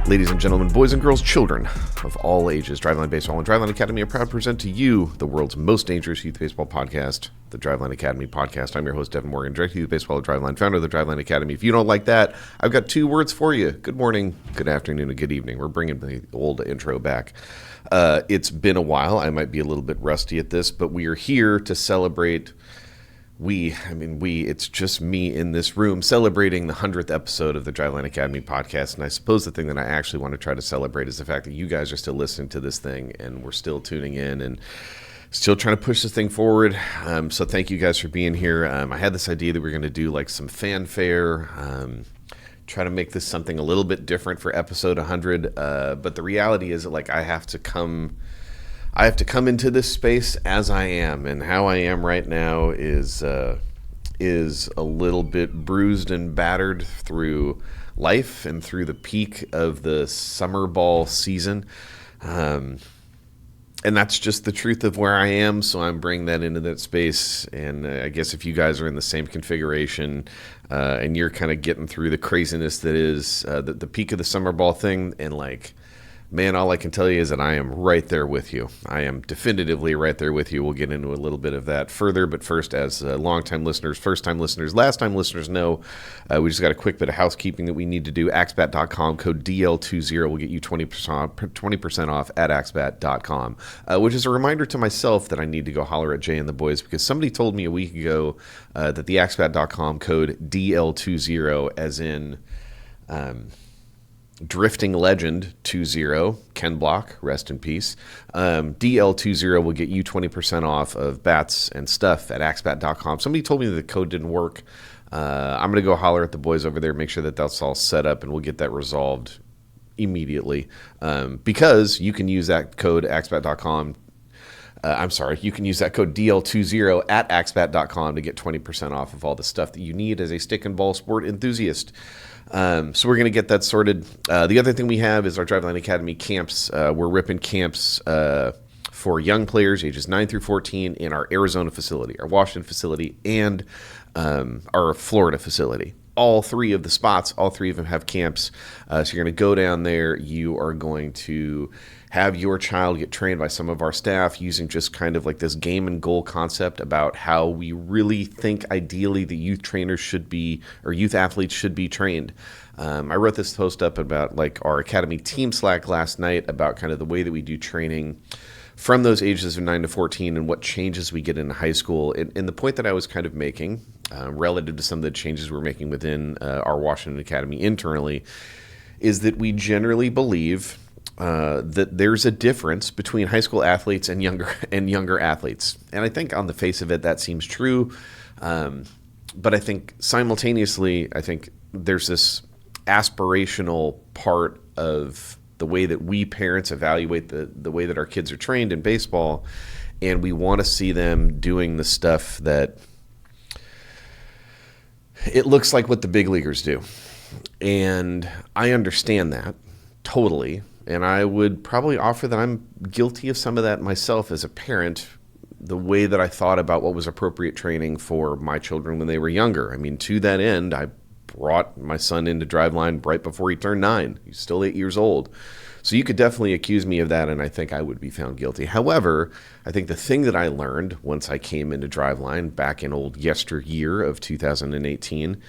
Ladies and gentlemen, boys and girls, children of all ages, Driveline Baseball and Driveline Academy are proud to present to you the world's most dangerous youth baseball podcast, the Driveline Academy podcast. I'm your host, Deven Morgan, Director of Youth Baseball at Driveline, founder of the Driveline Academy. If you don't like that, I've got two words for you. Good morning, good afternoon, and good evening. We're bringing the old intro back. It's been a while. I might be a little bit rusty at this, but we are here to celebrate... it's just me in this room celebrating the 100th episode of the Driveline Academy podcast. And I suppose the thing that I actually want to try to celebrate is the fact that you guys are still listening to this thing and we're still tuning in and still trying to push this thing forward. So thank you guys for being here. I had this idea that we were going to do like some fanfare, try to make this something a little bit different for episode 100. But the reality is that like I have to come into this space as I am, and how I am right now is a little bit bruised and battered through life and through the peak of the summer ball season. And that's just the truth of where I am, so I'm bringing that into that space. And I guess if you guys are in the same configuration and you're kind of getting through the craziness that is the peak of the summer ball thing, and like... man, all I can tell you is that I am right there with you. I am definitively right there with you. We'll get into a little bit of that further, but first, as long-time listeners, first-time listeners, last-time listeners know, we just got a quick bit of housekeeping that we need to do. AxeBat.com, code DL20 will get you 20% off at AxeBat.com, which is a reminder to myself that I need to go holler at Jay and the boys, because somebody told me a week ago that the AxeBat.com code DL20, as in... Drifting Legend 20, Ken Block, rest in peace. DL20 will get you 20% off of bats and stuff at AxeBat.com. Somebody told me that the code didn't work. I'm going to go holler at the boys over there, make sure that that's all set up, and we'll get that resolved immediately. Because you can use that code AxeBat.com. You can use that code DL20 at AxeBat.com to get 20% off of all the stuff that you need as a stick and ball sport enthusiast. So we're going to get that sorted. The other thing we have is our Driveline Academy camps. We're ripping camps for young players ages 9 through 14 in our Arizona facility, our Washington facility, and our Florida facility. All three of the spots, all three of them have camps. So you're going to go down there. You are going to have your child get trained by some of our staff using just kind of like this game and goal concept about how we really think ideally the youth trainers should be, or youth athletes should be trained. I wrote this post up about like our Academy team Slack last night about kind of the way that we do training from those ages of 9 to 14 and what changes we get in high school. And the point that I was kind of making relative to some of the changes we're making within our Washington Academy internally is that we generally believe that there's a difference between high school athletes and younger athletes. And I think on the face of it, that seems true. But I think simultaneously, I think there's this aspirational part of the way that we parents evaluate the way that our kids are trained in baseball. And we want to see them doing the stuff that it looks like what the big leaguers do. And I understand that totally. And I would probably offer that I'm guilty of some of that myself as a parent, the way that I thought about what was appropriate training for my children when they were younger. I mean, to that end, I brought my son into Driveline right before he turned 9. He's still 8 years old. So you could definitely accuse me of that, and I think I would be found guilty. However, I think the thing that I learned once I came into Driveline back in old yesteryear of 2018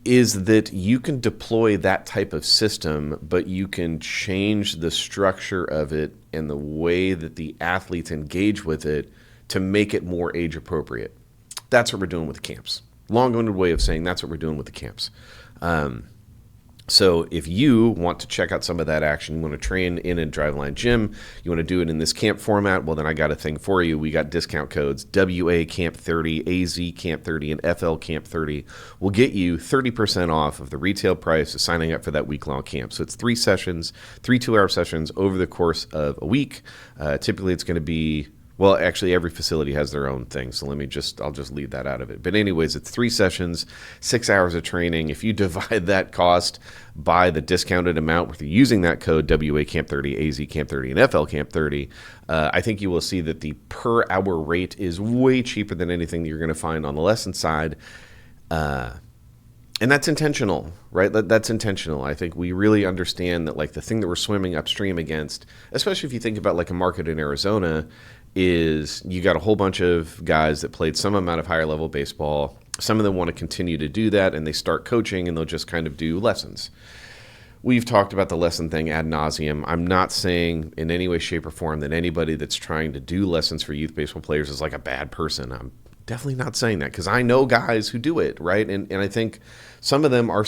is that you can deploy that type of system, but you can change the structure of it and the way that the athletes engage with it to make it more age appropriate. That's what we're doing with the camps. Long-winded way of saying that's what we're doing with the camps. So if you want to check out some of that action, you want to train in a Driveline gym, you want to do it in this camp format, well, then I got a thing for you. We got discount codes, WA Camp 30, AZ Camp 30, and FL Camp 30 will get you 30% off of the retail price of signing up for that week-long camp. So it's 3 sessions, 3 2-hour sessions over the course of a week. Typically, it's going to be... well, actually, every facility has their own thing, so I'll just leave that out of it. But anyways, it's 3 sessions, 6 hours of training. If you divide that cost by the discounted amount with using that code WA Camp 30, AZ Camp 30, and FL Camp 30, I think you will see that the per hour rate is way cheaper than anything that you're going to find on the lesson side. And that's intentional, right? That's intentional. I think we really understand that, like, the thing that we're swimming upstream against, especially if you think about like a market in Arizona, is you got a whole bunch of guys that played some amount of higher level baseball. Some of them want to continue to do that, and they start coaching, and they'll just kind of do lessons. We've talked about the lesson thing ad nauseum. I'm not saying in any way, shape, or form that anybody that's trying to do lessons for youth baseball players is like a bad person. I'm definitely not saying that, because I know guys who do it, right? And I think some of them are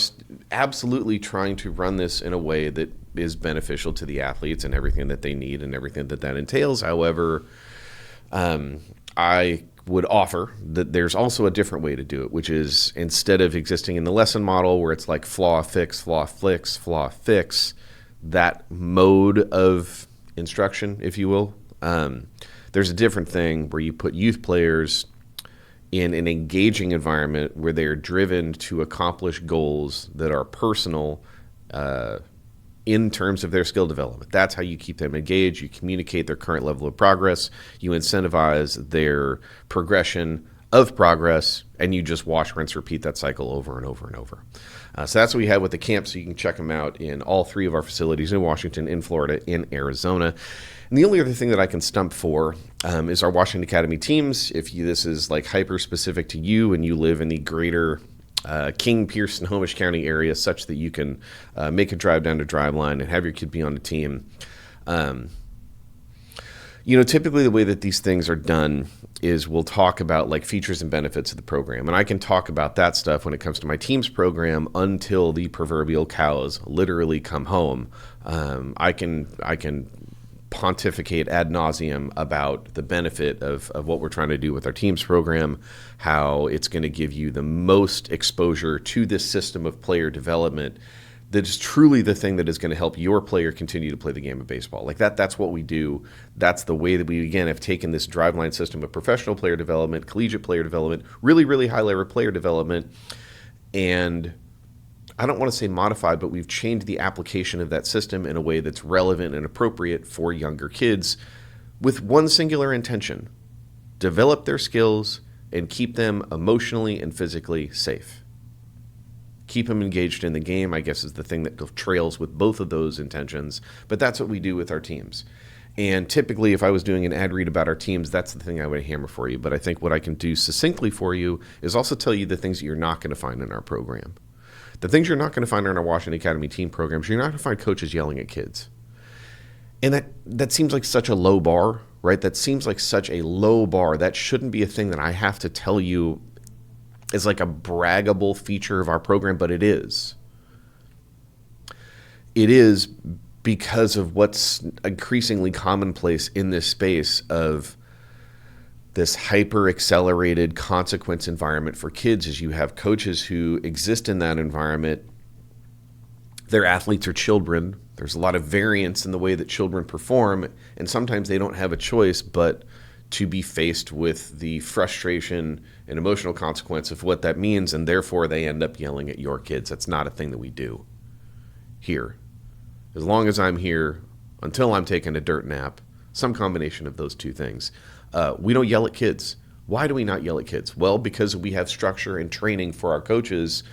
absolutely trying to run this in a way that is beneficial to the athletes and everything that they need and everything that entails. However, I would offer that there's also a different way to do it, which is, instead of existing in the lesson model where it's like flaw, fix, flaw, fix, flaw, fix, that mode of instruction, if you will, there's a different thing where you put youth players in an engaging environment where they're driven to accomplish goals that are personal, in terms of their skill development. That's how you keep them engaged. You communicate their current level of progress. You incentivize their progression of progress, and you just wash, rinse, repeat that cycle over and over and over. So that's what we have with the camp. So you can check them out in all 3 of our facilities in Washington, in Florida, in Arizona. And the only other thing that I can stump for is our Washington Academy teams. If this is like hyper specific to you and you live in the greater King, Pierce, and Snohomish County area, such that you can make a drive down to Driveline and have your kid be on the team. Typically the way that these things are done is we'll talk about like features and benefits of the program. And I can talk about that stuff when it comes to my team's program until the proverbial cows literally come home. I can pontificate ad nauseum about the benefit of what we're trying to do with our teams program, how it's going to give you the most exposure to this system of player development that is truly the thing that is going to help your player continue to play the game of baseball. Like that's what we do. That's the way that we, again, have taken this Driveline system of professional player development, collegiate player development, really, really high-level player development, and I don't want to say modified, but we've changed the application of that system in a way that's relevant and appropriate for younger kids with one singular intention: develop their skills and keep them emotionally and physically safe. Keep them engaged in the game, I guess, is the thing that trails with both of those intentions, but that's what we do with our teams. And typically, if I was doing an ad read about our teams, that's the thing I would hammer for you. But I think what I can do succinctly for you is also tell you the things that you're not going to find in our program. The things you're not going to find in our Washington Academy team programs, you're not going to find coaches yelling at kids. And that seems like such a low bar, right? That seems like such a low bar. That shouldn't be a thing that I have to tell you is like a braggable feature of our program, but it is. It is because of what's increasingly commonplace in this space of this hyper-accelerated consequence environment for kids. Is you have coaches who exist in that environment. Their athletes are children. There's a lot of variance in the way that children perform, and sometimes they don't have a choice but to be faced with the frustration and emotional consequence of what that means, and therefore they end up yelling at your kids. That's not a thing that we do here. As long as I'm here, until I'm taking a dirt nap, some combination of those two things. We don't yell at kids. Why do we not yell at kids? Well, because we have structure and training for our coaches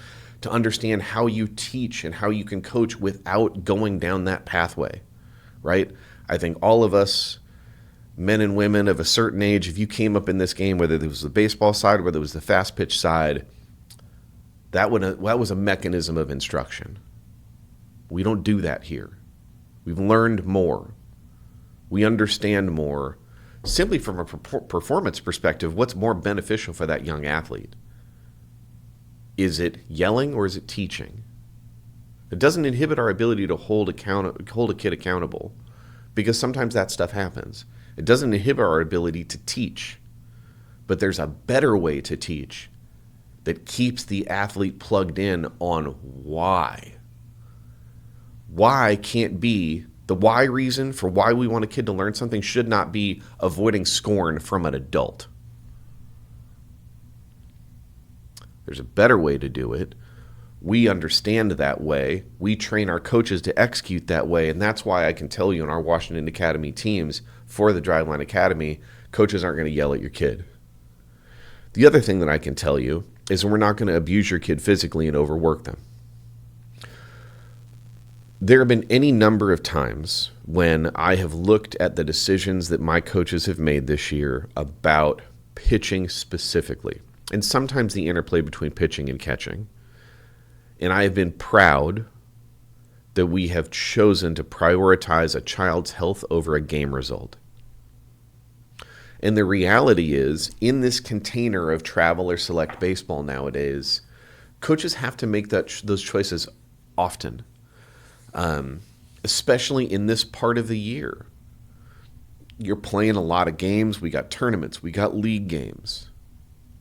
to understand how you teach and how you can coach without going down that pathway, right? I think all of us, men and women of a certain age, if you came up in this game, whether it was the baseball side or whether it was the fast pitch side, that was a mechanism of instruction. We don't do that here. We've learned more. We understand more. Simply from a performance perspective, what's more beneficial for that young athlete? Is it yelling or is it teaching? It doesn't inhibit our ability to hold a kid accountable, because sometimes that stuff happens. It doesn't inhibit our ability to teach, but there's a better way to teach that keeps the athlete plugged in on why. Why can't be the why reason for why we want a kid to learn something should not be avoiding scorn from an adult. There's a better way to do it. We understand that way. We train our coaches to execute that way, and that's why I can tell you in our Washington Academy teams for the Driveline Academy, coaches aren't going to yell at your kid. The other thing that I can tell you is we're not going to abuse your kid physically and overwork them. There have been any number of times when I have looked at the decisions that my coaches have made this year about pitching specifically, and sometimes the interplay between pitching and catching. And I have been proud that we have chosen to prioritize a child's health over a game result. And the reality is, in this container of travel or select baseball nowadays, coaches have to make those choices often, especially in this part of the year. You're playing a lot of games. We got tournaments. We got league games.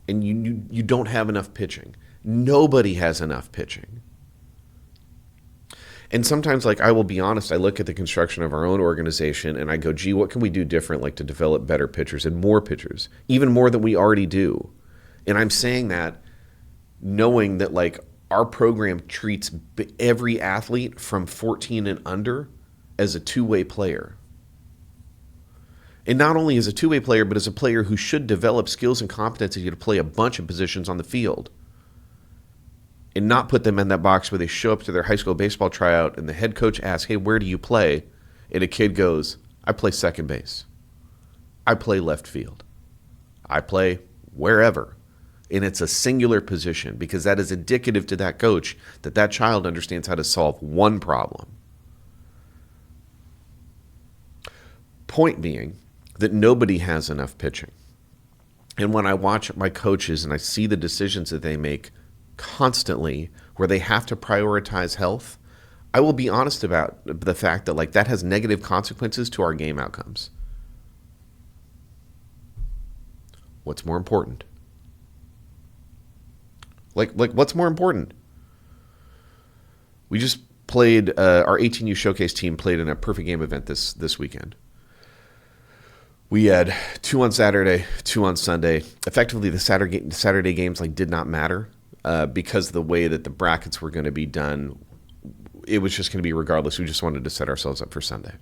And you don't have enough pitching. Nobody has enough pitching. And sometimes, like, I will be honest, I look at the construction of our own organization and I go, gee, what can we do different, like, to develop better pitchers and more pitchers, even more than we already do? And I'm saying that knowing that, like, our program treats every athlete from 14 and under as a two-way player. And not only as a two-way player, but as a player who should develop skills and competency to play a bunch of positions on the field. And not put them in that box where they show up to their high school baseball tryout and the head coach asks, hey, where do you play? And a kid goes, I play second base. I play left field. I play wherever. And it's a singular position because that is indicative to that coach that that child understands how to solve one problem. Point being that nobody has enough pitching. And when I watch my coaches and I see the decisions that they make constantly where they have to prioritize health, I will be honest about the fact that, like, that has negative consequences to our game outcomes. What's more important? Like what's more important? We just played, our 18U Showcase team played in a perfect game event this weekend. We had 2 on Saturday, 2 on Sunday. Effectively, the Saturday games, like, did not matter. Because of the way that the brackets were going to be done, it was just going to be regardless. We just wanted to set ourselves up for Sunday.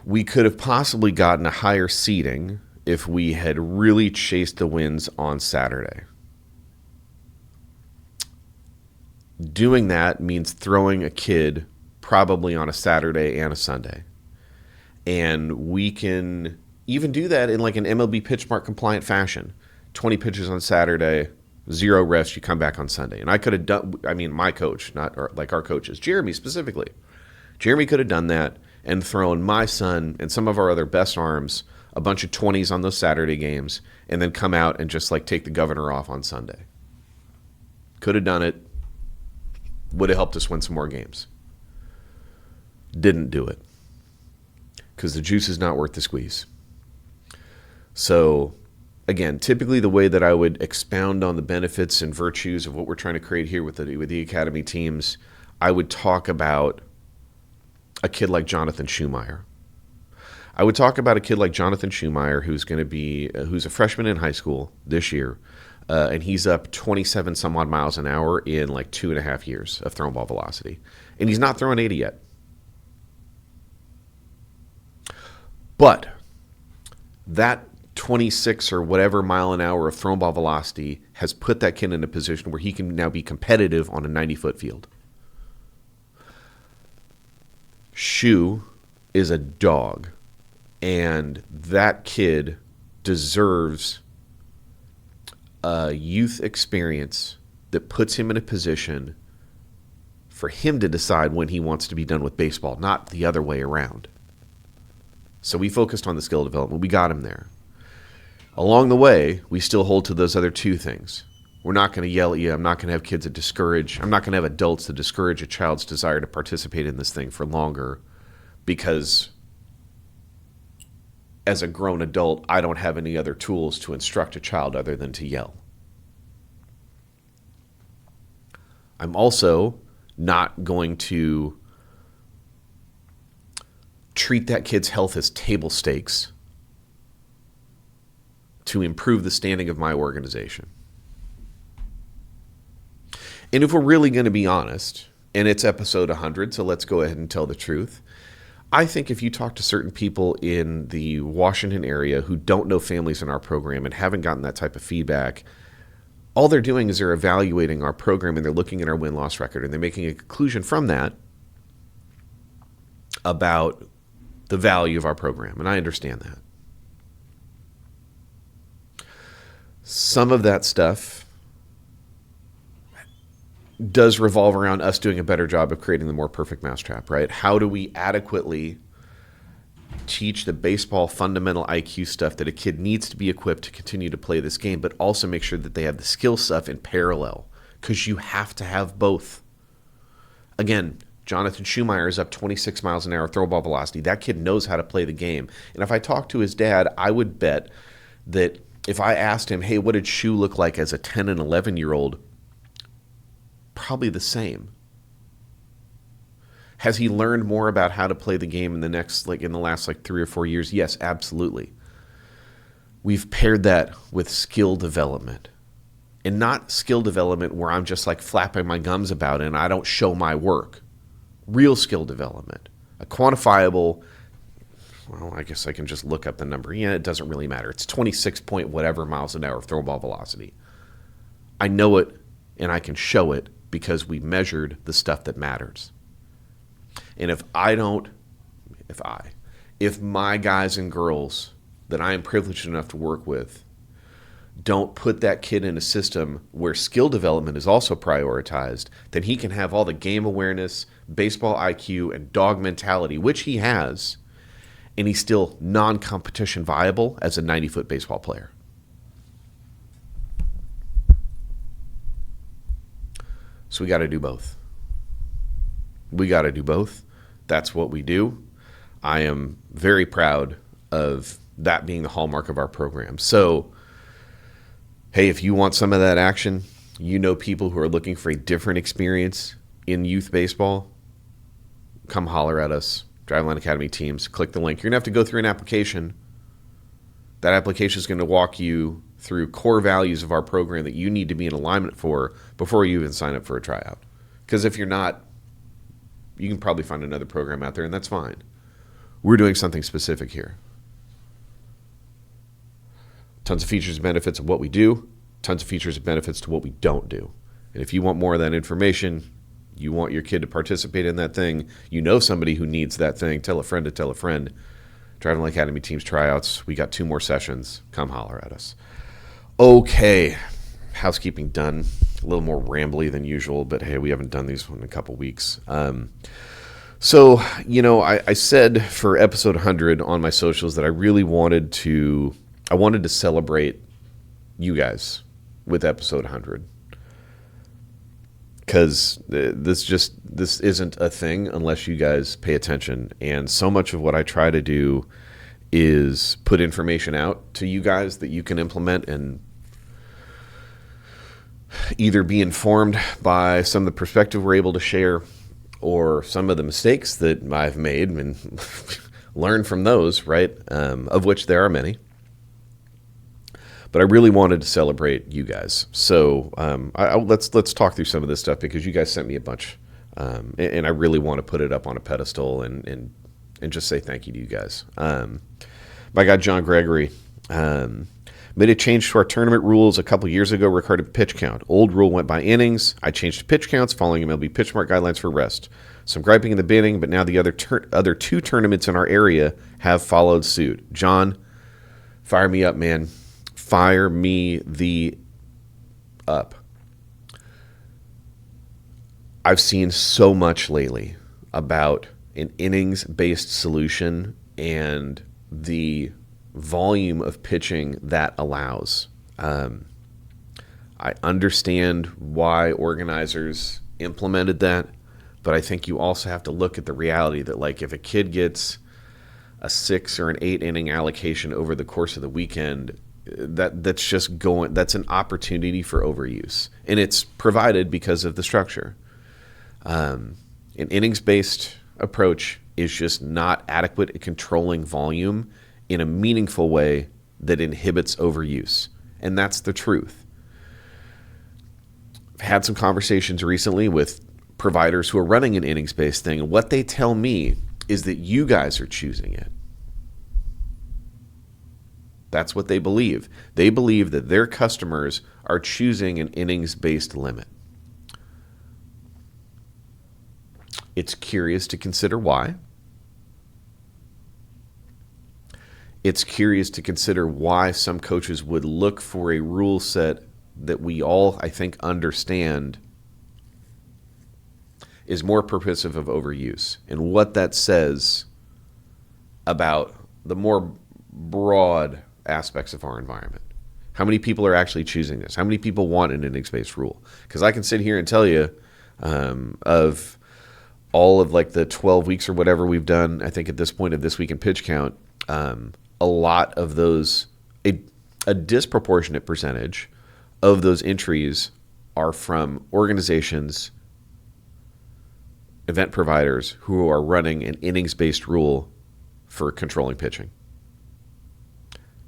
We could have possibly gotten a higher seeding if we had really chased the wins on Saturday. Doing that means throwing a kid probably on a Saturday and a Sunday. And we can even do that in, like, an MLB PitchMark compliant fashion. 20 pitches on Saturday, 0 rest, you come back on Sunday. And I could have done, I mean, my coach, not like our coaches, Jeremy specifically. Jeremy could have done that and thrown my son and some of our other best arms a bunch of 20s on those Saturday games and then come out and just, like, take the governor off on Sunday. Could have done it. Would have helped us win some more games. Didn't do it. Because the juice is not worth the squeeze. So, again, typically the way that I would expound on the benefits and virtues of what we're trying to create here with the academy teams, I would talk about a kid like Jonathan Schumeyer. I would talk about a kid like Jonathan Schumeyer who's a freshman in high school this year, and he's up 27 some odd miles an hour in like 2.5 years of thrown ball velocity, and he's not throwing 80 yet. But that 26 or whatever mile an hour of thrown ball velocity has put that kid in a position where he can now be competitive on a 90-foot field. Shu is a dog, and that kid deserves a youth experience that puts him in a position for him to decide when he wants to be done with baseball, not the other way around. So we focused on the skill development. We got him there. Along the way, we still hold to those other two things. We're not going to yell at you. I'm not going to have kids that discourage. I'm not going to have adults that discourage a child's desire to participate in this thing for longer because as a grown adult, I don't have any other tools to instruct a child other than to yell. I'm also not going to treat that kid's health as table stakes to improve the standing of my organization. And if we're really going to be honest, and it's episode 100, so let's go ahead and tell the truth, I think if you talk to certain people in the Washington area who don't know families in our program and haven't gotten that type of feedback, all they're doing is they're evaluating our program and they're looking at our win-loss record and they're making a conclusion from that about the value of our program. And I understand that. Some of that stuff does revolve around us doing a better job of creating the more perfect mousetrap, right? How do we adequately teach the baseball fundamental IQ stuff that a kid needs to be equipped to continue to play this game, but also make sure that they have the skill stuff in parallel, because you have to have both. Again, Jonathan Schumacher is up 26 miles an hour throw ball velocity. That kid knows how to play the game. And if I talk to his dad, I would bet that if I asked him, hey, what did Shu look like as a 10 and 11-year-old? Probably the same. Has he learned more about how to play the game in the last 3 or 4 years? Yes, absolutely. We've paired that with skill development. And not skill development where I'm just flapping my gums about it and I don't show my work. Real skill development. A quantifiable, well, I guess I can just look up the number. Yeah, it doesn't really matter. It's 26 point whatever miles an hour of throw ball velocity. I know it and I can show it because we measured the stuff that matters. And if my guys and girls that I am privileged enough to work with don't put that kid in a system where skill development is also prioritized, then he can have all the game awareness, baseball IQ, and dog mentality, which he has, and he's still non-competition viable as a 90-foot baseball player. So we got to do both. That's what we do. I am very proud of that being the hallmark of our program. So, hey, if you want some of that action, you know people who are looking for a different experience in youth baseball, come holler at us. Driveline Academy teams, click the link. You're going to have to go through an application. That application is going to walk you through core values of our program that you need to be in alignment for before you even sign up for a tryout. Because if you're not, you can probably find another program out there, and that's fine. We're doing something specific here. Tons of features and benefits of what we do, tons of features and benefits to what we don't do. And if you want more of that information, you want your kid to participate in that thing, you know somebody who needs that thing, tell a friend to tell a friend. Driveline Academy teams tryouts. We got 2 more sessions. Come holler at us. Okay. Housekeeping done. A little more rambly than usual, but hey, we haven't done these in a couple weeks. So, I said for episode 100 on my socials that I really wanted to celebrate you guys with episode 100. Because this isn't a thing unless you guys pay attention. And so much of what I try to do is put information out to you guys that you can implement and either be informed by some of the perspective we're able to share or some of the mistakes that I've made and learn from those, right? Of which there are many. But I really wanted to celebrate you guys. So let's talk through some of this stuff because you guys sent me a bunch. And I really want to put it up on a pedestal and just say thank you to you guys. My guy John Gregory made a change to our tournament rules a couple years ago regarding pitch count. Old rule went by innings. I changed to pitch counts following MLB pitch mark guidelines for rest. Some griping in the beginning, but now the other 2 tournaments in our area have followed suit. John, fire me up, man. Fire me the up. I've seen so much lately about an innings-based solution and the volume of pitching that allows. I understand why organizers implemented that, but I think you also have to look at the reality that if a kid gets a 6 or an 8 inning allocation over the course of the weekend, that's an opportunity for overuse, and it's provided because of the structure. An innings-based approach is just not adequate at controlling volume in a meaningful way that inhibits overuse, and that's the truth. I've had some conversations recently with providers who are running an innings-based thing, and what they tell me is that you guys are choosing it. That's what they believe. They believe that their customers are choosing an innings-based limit. It's curious to consider why. It's curious to consider why some coaches would look for a rule set that we all, I think, understand is more permissive of overuse, and what that says about the more broad aspects of our environment. How many people are actually choosing this? How many people want an innings-based rule? Because I can sit here and tell you of all of like the 12 weeks or whatever we've done, I think at this point of This Week in Pitch Count, a lot of those, a disproportionate percentage of those entries are from organizations, event providers who are running an innings-based rule for controlling pitching.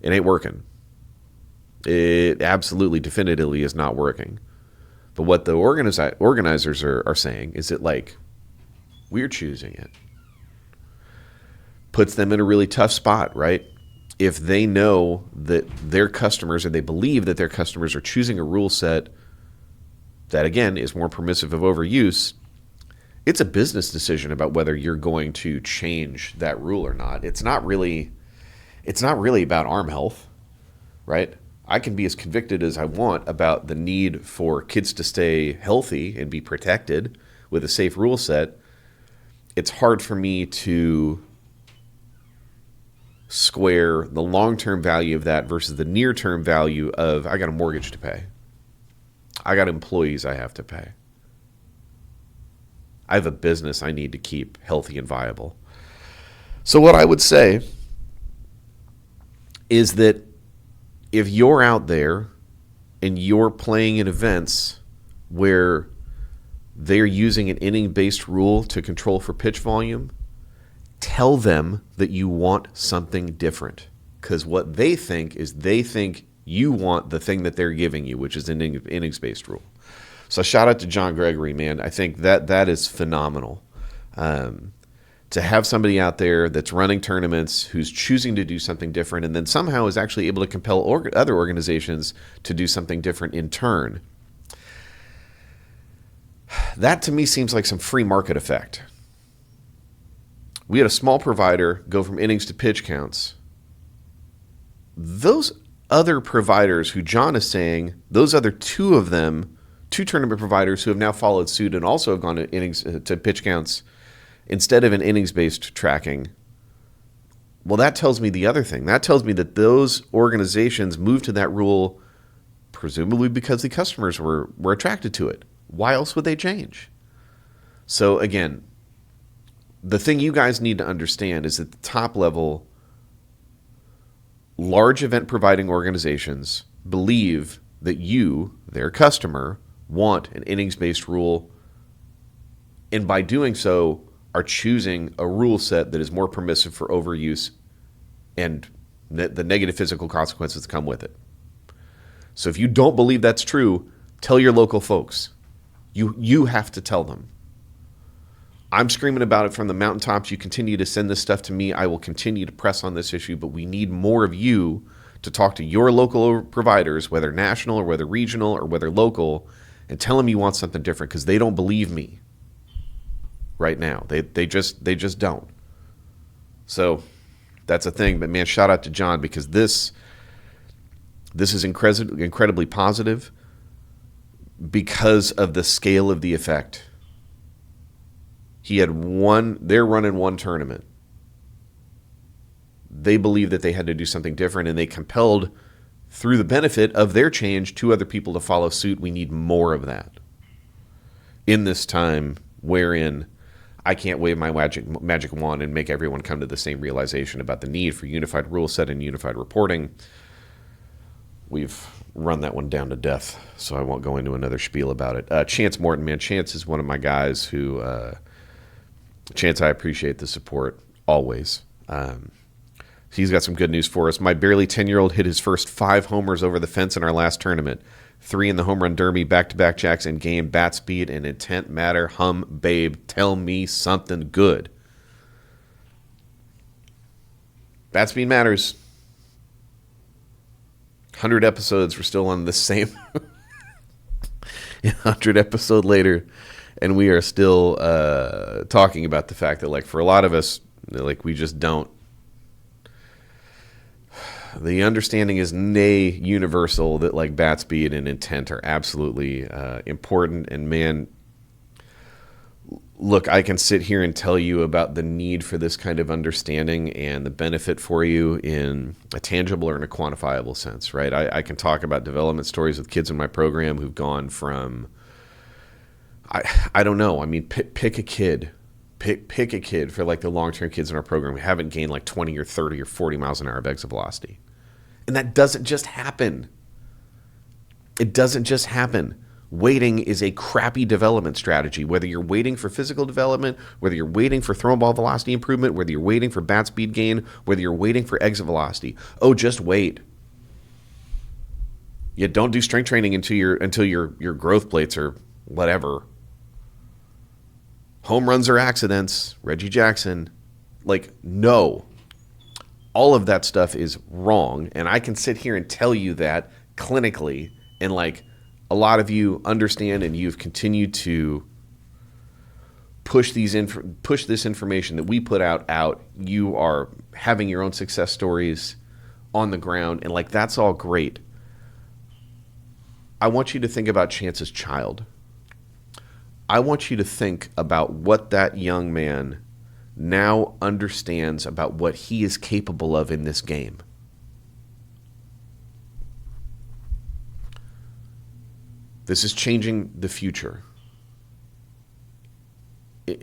It ain't working. It absolutely, definitively is not working. But what the organizers are saying is that, like, we're choosing it. Puts them in a really tough spot, right? If they know that their customers, or they believe that their customers are choosing a rule set that, again, is more permissive of overuse, it's a business decision about whether you're going to change that rule or not. It's not really about arm health, right? I can be as convicted as I want about the need for kids to stay healthy and be protected with a safe rule set. It's hard for me to square the long-term value of that versus the near-term value of, I got a mortgage to pay. I got employees I have to pay. I have a business I need to keep healthy and viable. So what I would say is that if you're out there and you're playing in events where they're using an inning-based rule to control for pitch volume, tell them that you want something different. Because what they think is they think you want the thing that they're giving you, which is an innings-based rule. So shout out to John Gregory, man. I think that is phenomenal. To have somebody out there that's running tournaments who's choosing to do something different and then somehow is actually able to compel other organizations to do something different in turn. That to me seems like some free market effect. We had a small provider go from innings to pitch counts. Those other providers who John is saying, those other two of them, two tournament providers who have now followed suit and also have gone to innings to pitch counts instead of an innings-based tracking. Well, that tells me the other thing. That tells me that those organizations moved to that rule presumably because the customers were attracted to it. Why else would they change? So again, the thing you guys need to understand is at the top level, large event providing organizations believe that you, their customer, want an innings-based rule, and by doing so are choosing a rule set that is more permissive for overuse and the negative physical consequences that come with it. So if you don't believe that's true, tell your local folks. You have to tell them. I'm screaming about it from the mountaintops. You continue to send this stuff to me. I will continue to press on this issue, but we need more of you to talk to your local providers, whether national or whether regional or whether local, and tell them you want something different because they don't believe me right now. They just don't. So that's a thing. But man, shout out to John because this is incredibly positive because of the scale of the effect. They're running one tournament. They believe that they had to do something different, and they compelled, through the benefit of their change, two other people to follow suit. We need more of that in this time wherein I can't wave my magic wand and make everyone come to the same realization about the need for unified rule set and unified reporting. We've run that one down to death, so I won't go into another spiel about it. Chance Morton, man. Chance is one of my guys who... Chance, I appreciate the support always. He's got some good news for us. My barely 10-year-old hit his first 5 homers over the fence in our last tournament. 3 in the home run derby, back-to-back jacks in game, bat speed and intent matter. Babe, tell me something good. Bat speed matters. 100 episodes, we're still on the same 100 episode later, and we are still talking about the fact that, like, for a lot of us, like, we just don't. The understanding is nay universal that, like, bat speed and intent are absolutely important. And man, look, I can sit here and tell you about the need for this kind of understanding and the benefit for you in a tangible or in a quantifiable sense, right? I can talk about development stories with kids in my program who've gone from, I don't know. I mean, pick a kid. Pick a kid for, like, the long-term kids in our program who haven't gained like 20 or 30 or 40 miles an hour of exit velocity. And that doesn't just happen. It doesn't just happen. Waiting is a crappy development strategy, whether you're waiting for physical development, whether you're waiting for throw ball velocity improvement, whether you're waiting for bat speed gain, whether you're waiting for exit velocity. Oh, just wait. Yeah, don't do strength training until your growth plates are whatever. Home runs are accidents. Reggie Jackson. Like, no. All of that stuff is wrong, and I can sit here and tell you that clinically, and, like, a lot of you understand, and you've continued to push this information that we put out. You are having your own success stories on the ground, and, like, that's all great. I want you to think about Chance's child. I want you to think about what that young man now understands about what he is capable of in this game. This is changing the future.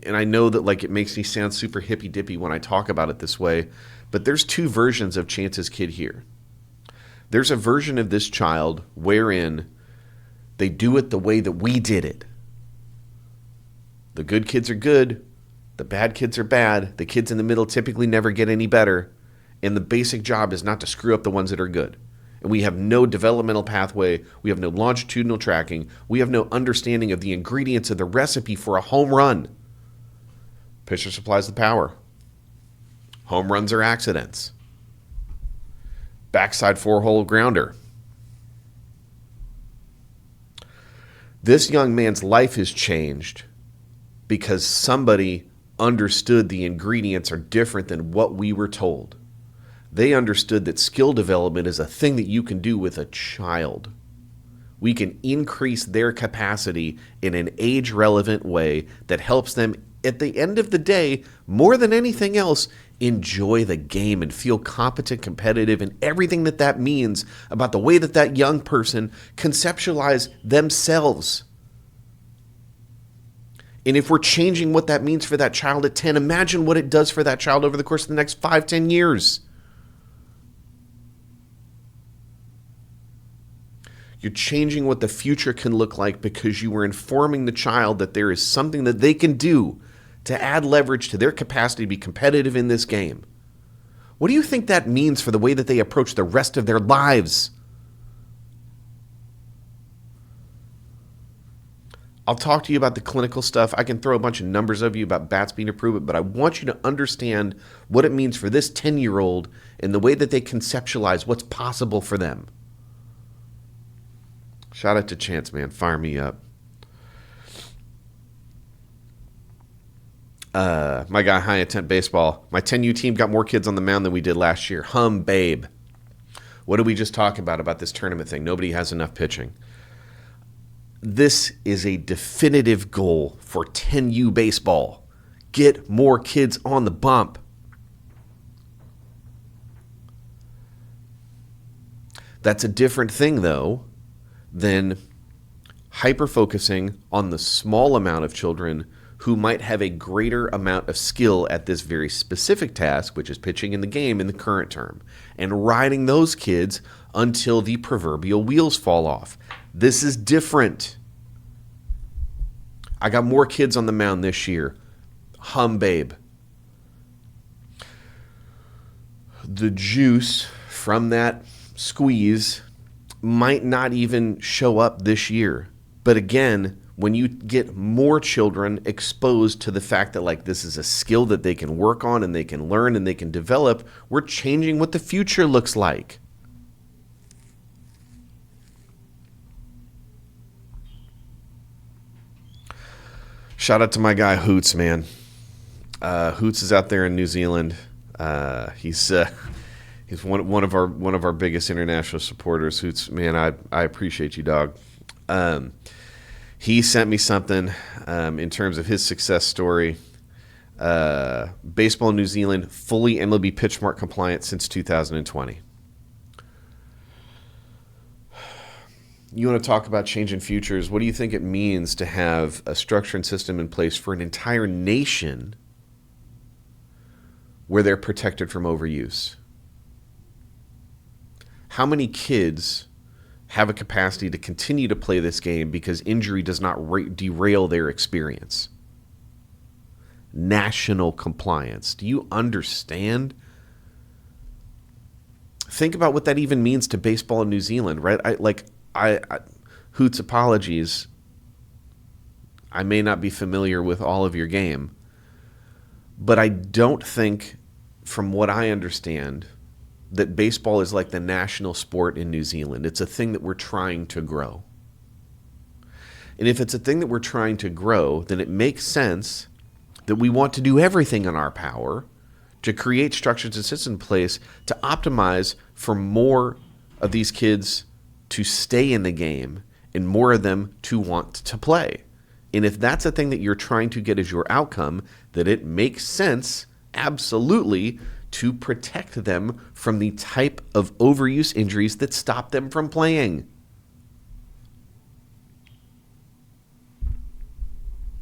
And I know that, like, it makes me sound super hippy-dippy when I talk about it this way, but there's two versions of Chance's kid here. There's a version of this child wherein they do it the way that we did it. The good kids are good. The bad kids are bad. The kids in the middle typically never get any better. And the basic job is not to screw up the ones that are good. And we have no developmental pathway. We have no longitudinal tracking. We have no understanding of the ingredients of the recipe for a home run. Pitcher supplies the power. Home runs are accidents. Backside four-hole grounder. This young man's life has changed because somebody understood the ingredients are different than what we were told. They understood that skill development is a thing that you can do with a child. We can increase their capacity in an age-relevant way that helps them, at the end of the day, more than anything else, enjoy the game and feel competent, competitive, and everything that that means about the way that that young person conceptualize themselves. And if we're changing what that means for that child at 10, imagine what it does for that child over the course of the next 5-10 years. You're changing what the future can look like because you were informing the child that there is something that they can do to add leverage to their capacity to be competitive in this game. What do you think that means for the way that they approach the rest of their lives? I'll talk to you about the clinical stuff. I can throw a bunch of numbers of you about bat speed improvement, but I want you to understand what it means for this 10-year-old and the way that they conceptualize what's possible for them. Shout out to Chance, man. Fire me up. My guy, High Intent Baseball. My 10U team got more kids on the mound than we did last year. Babe. What did we just talk about this tournament thing? Nobody has enough pitching. This is a definitive goal for 10U baseball. Get more kids on the bump. That's a different thing, though, than hyper-focusing on the small amount of children who might have a greater amount of skill at this very specific task, which is pitching in the game in the current term, and riding those kids until the proverbial wheels fall off. This is different. I got more kids on the mound this year. Babe. The juice from that squeeze might not even show up this year. But again, when you get more children exposed to the fact that like this is a skill that they can work on and they can learn and they can develop, we're changing what the future looks like. Shout out to my guy Hoots, man. Hoots is out there in New Zealand. He's one of our biggest international supporters. Hoots, man, I appreciate you, dog. He sent me something in terms of his success story. Baseball in New Zealand, fully MLB PitchMark compliant since 2020. You want to talk about changing futures? What do you think it means to have a structure and system in place for an entire nation where they're protected from overuse? How many kids have a capacity to continue to play this game because injury does not derail their experience? National compliance. Do you understand? Think about what that even means to baseball in New Zealand, right? Hoots, apologies. I may not be familiar with all of your game, but I don't think, from what I understand, that baseball is like the national sport in New Zealand. It's a thing that we're trying to grow. And if it's a thing that we're trying to grow, then it makes sense that we want to do everything in our power to create structures and systems in place to optimize for more of these kids to stay in the game and more of them to want to play. And if that's a thing that you're trying to get as your outcome, that it makes sense, absolutely, to protect them from the type of overuse injuries that stop them from playing.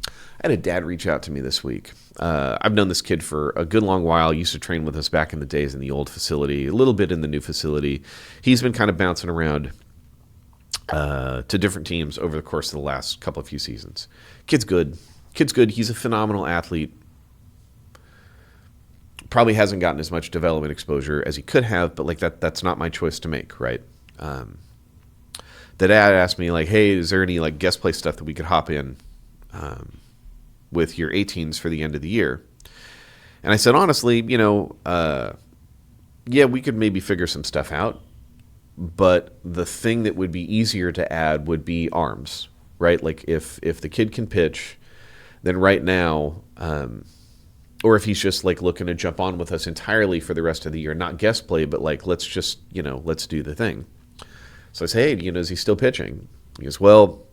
I had a dad reach out to me this week. I've known this kid for a good long while. He used to train with us back in the days in the old facility, a little bit in the new facility. He's been kind of bouncing around to different teams over the course of the last couple of few seasons. Kid's good. He's a phenomenal athlete. Probably hasn't gotten as much development exposure as he could have, but like that's not my choice to make, right? The dad asked me like, "Hey, is there any like guest play stuff that we could hop in with your 18s for the end of the year?" And I said, honestly, yeah, we could maybe figure some stuff out. But the thing that would be easier to add would be arms, right? Like if the kid can pitch, then right now, or if he's just like looking to jump on with us entirely for the rest of the year, not guest play, but like let's just, let's do the thing. So I say, hey, is he still pitching? He goes, well,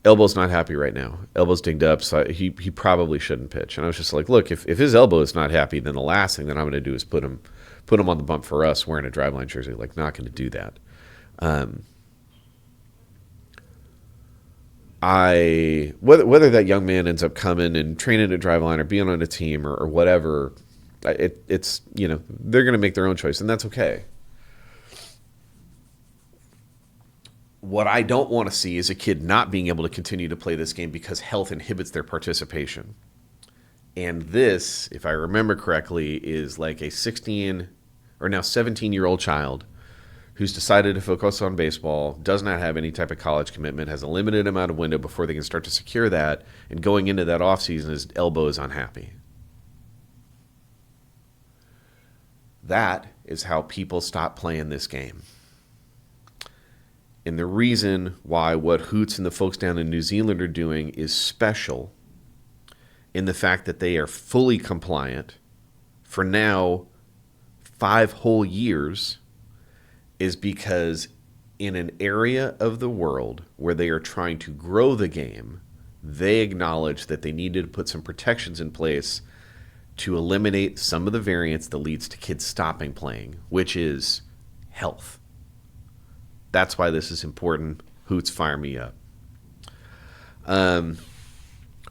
elbow's not happy right now. Elbow's dinged up, so he probably shouldn't pitch. And I was just like, look, if his elbow is not happy, then the last thing that I'm going to do is put him on the bump for us wearing a Driveline jersey. Like, not going to do that. Whether that young man ends up coming and training at Driveline or being on a team or whatever, it's they're going to make their own choice, and that's okay. What I don't want to see is a kid not being able to continue to play this game because health inhibits their participation. And this, if I remember correctly, is like a 16 or now 17-year-old child who's decided to focus on baseball, does not have any type of college commitment, has a limited amount of window before they can start to secure that, and going into that offseason, his elbow is unhappy. That is how people stop playing this game. And the reason why what Hoots and the folks down in New Zealand are doing is special in the fact that they are fully compliant for now 5 whole years is because in an area of the world where they are trying to grow the game, they acknowledge that they needed to put some protections in place to eliminate some of the variance that leads to kids stopping playing, which is health. That's why this is important. Hoots, fire me up.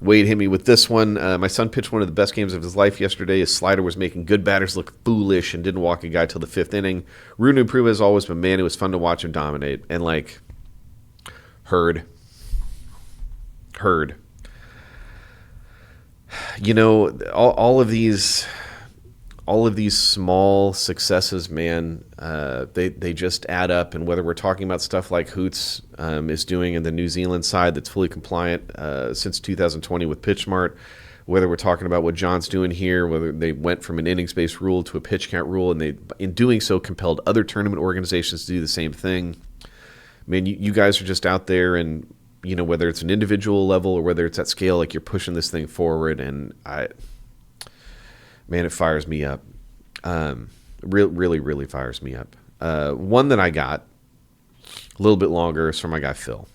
Wade hit me with this one. My son pitched one of the best games of his life yesterday. His slider was making good batters look foolish and didn't walk a guy till the 5th inning. Room to improve as always, but man, it was fun to watch him dominate. And heard. All of these all of these small successes, man, they just add up. And whether we're talking about stuff like Hoots is doing in the New Zealand side that's fully compliant since 2020 with PitchSmart, whether we're talking about what John's doing here, whether they went from an innings-based rule to a pitch count rule, and they, in doing so, compelled other tournament organizations to do the same thing. Man, you guys are just out there, and whether it's an individual level or whether it's at scale, like, you're pushing this thing forward, and man, it fires me up. Really, really fires me up. One that I got a little bit longer is from my guy Phil.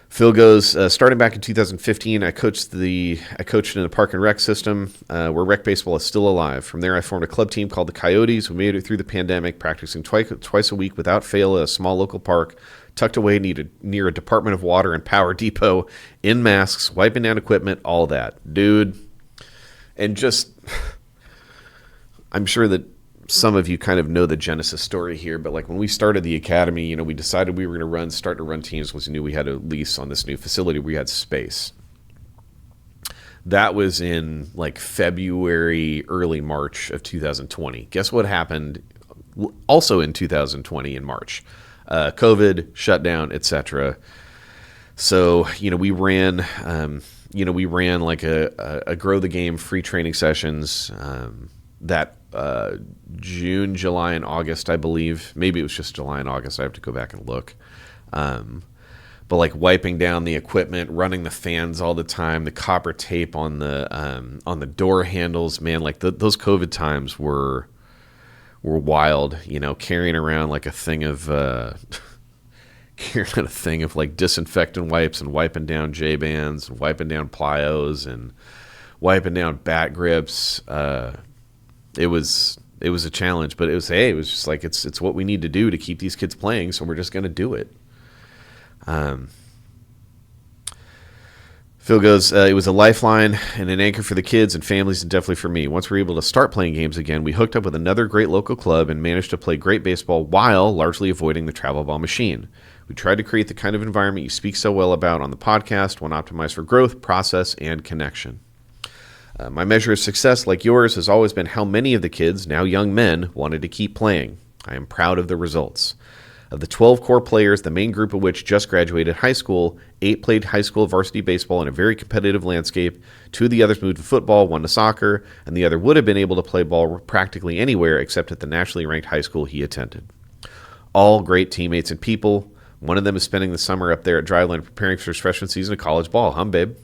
Phil goes, starting back in 2015, I coached in a park and rec system where rec baseball is still alive. From there, I formed a club team called the Coyotes. We made it through the pandemic, practicing twice a week without fail at a small local park, tucked away near a Department of Water and Power depot, in masks, wiping down equipment, all that. Dude. And just, I'm sure that some of you kind of know the genesis story here, but like when we started the academy, we decided we were going to start to run teams because we knew we had a lease on this new facility. We had space. That was in like February, early March of 2020. Guess what happened also in 2020 in March? COVID, shutdown, etc. So, we ran like a grow the game free training sessions that June, July, and August, I believe. Maybe it was just July and August. I have to go back and look. But like wiping down the equipment, running the fans all the time, the copper tape on the door handles, man, like those COVID times were wild. Carrying around like a thing of like disinfectant wipes and wiping down J-bands and wiping down plyos and wiping down bat grips. It was a challenge, but it was just like, it's what we need to do to keep these kids playing. So we're just going to do it. Phil goes, it was a lifeline and an anchor for the kids and families, and definitely for me. Once we were able to start playing games again, we hooked up with another great local club and managed to play great baseball while largely avoiding the travel ball machine. We tried to create the kind of environment you speak so well about on the podcast, one optimized for growth, process, and connection. My measure of success, like yours, has always been how many of the kids, now young men, wanted to keep playing. I am proud of the results. Of the 12 core players, the main group of which just graduated high school, 8 played high school varsity baseball in a very competitive landscape. 2 of the others moved to football, 1 to soccer, and the other would have been able to play ball practically anywhere except at the nationally ranked high school he attended. All great teammates and people. One of them is spending the summer up there at Driveline preparing for his freshman season of college ball. Babe.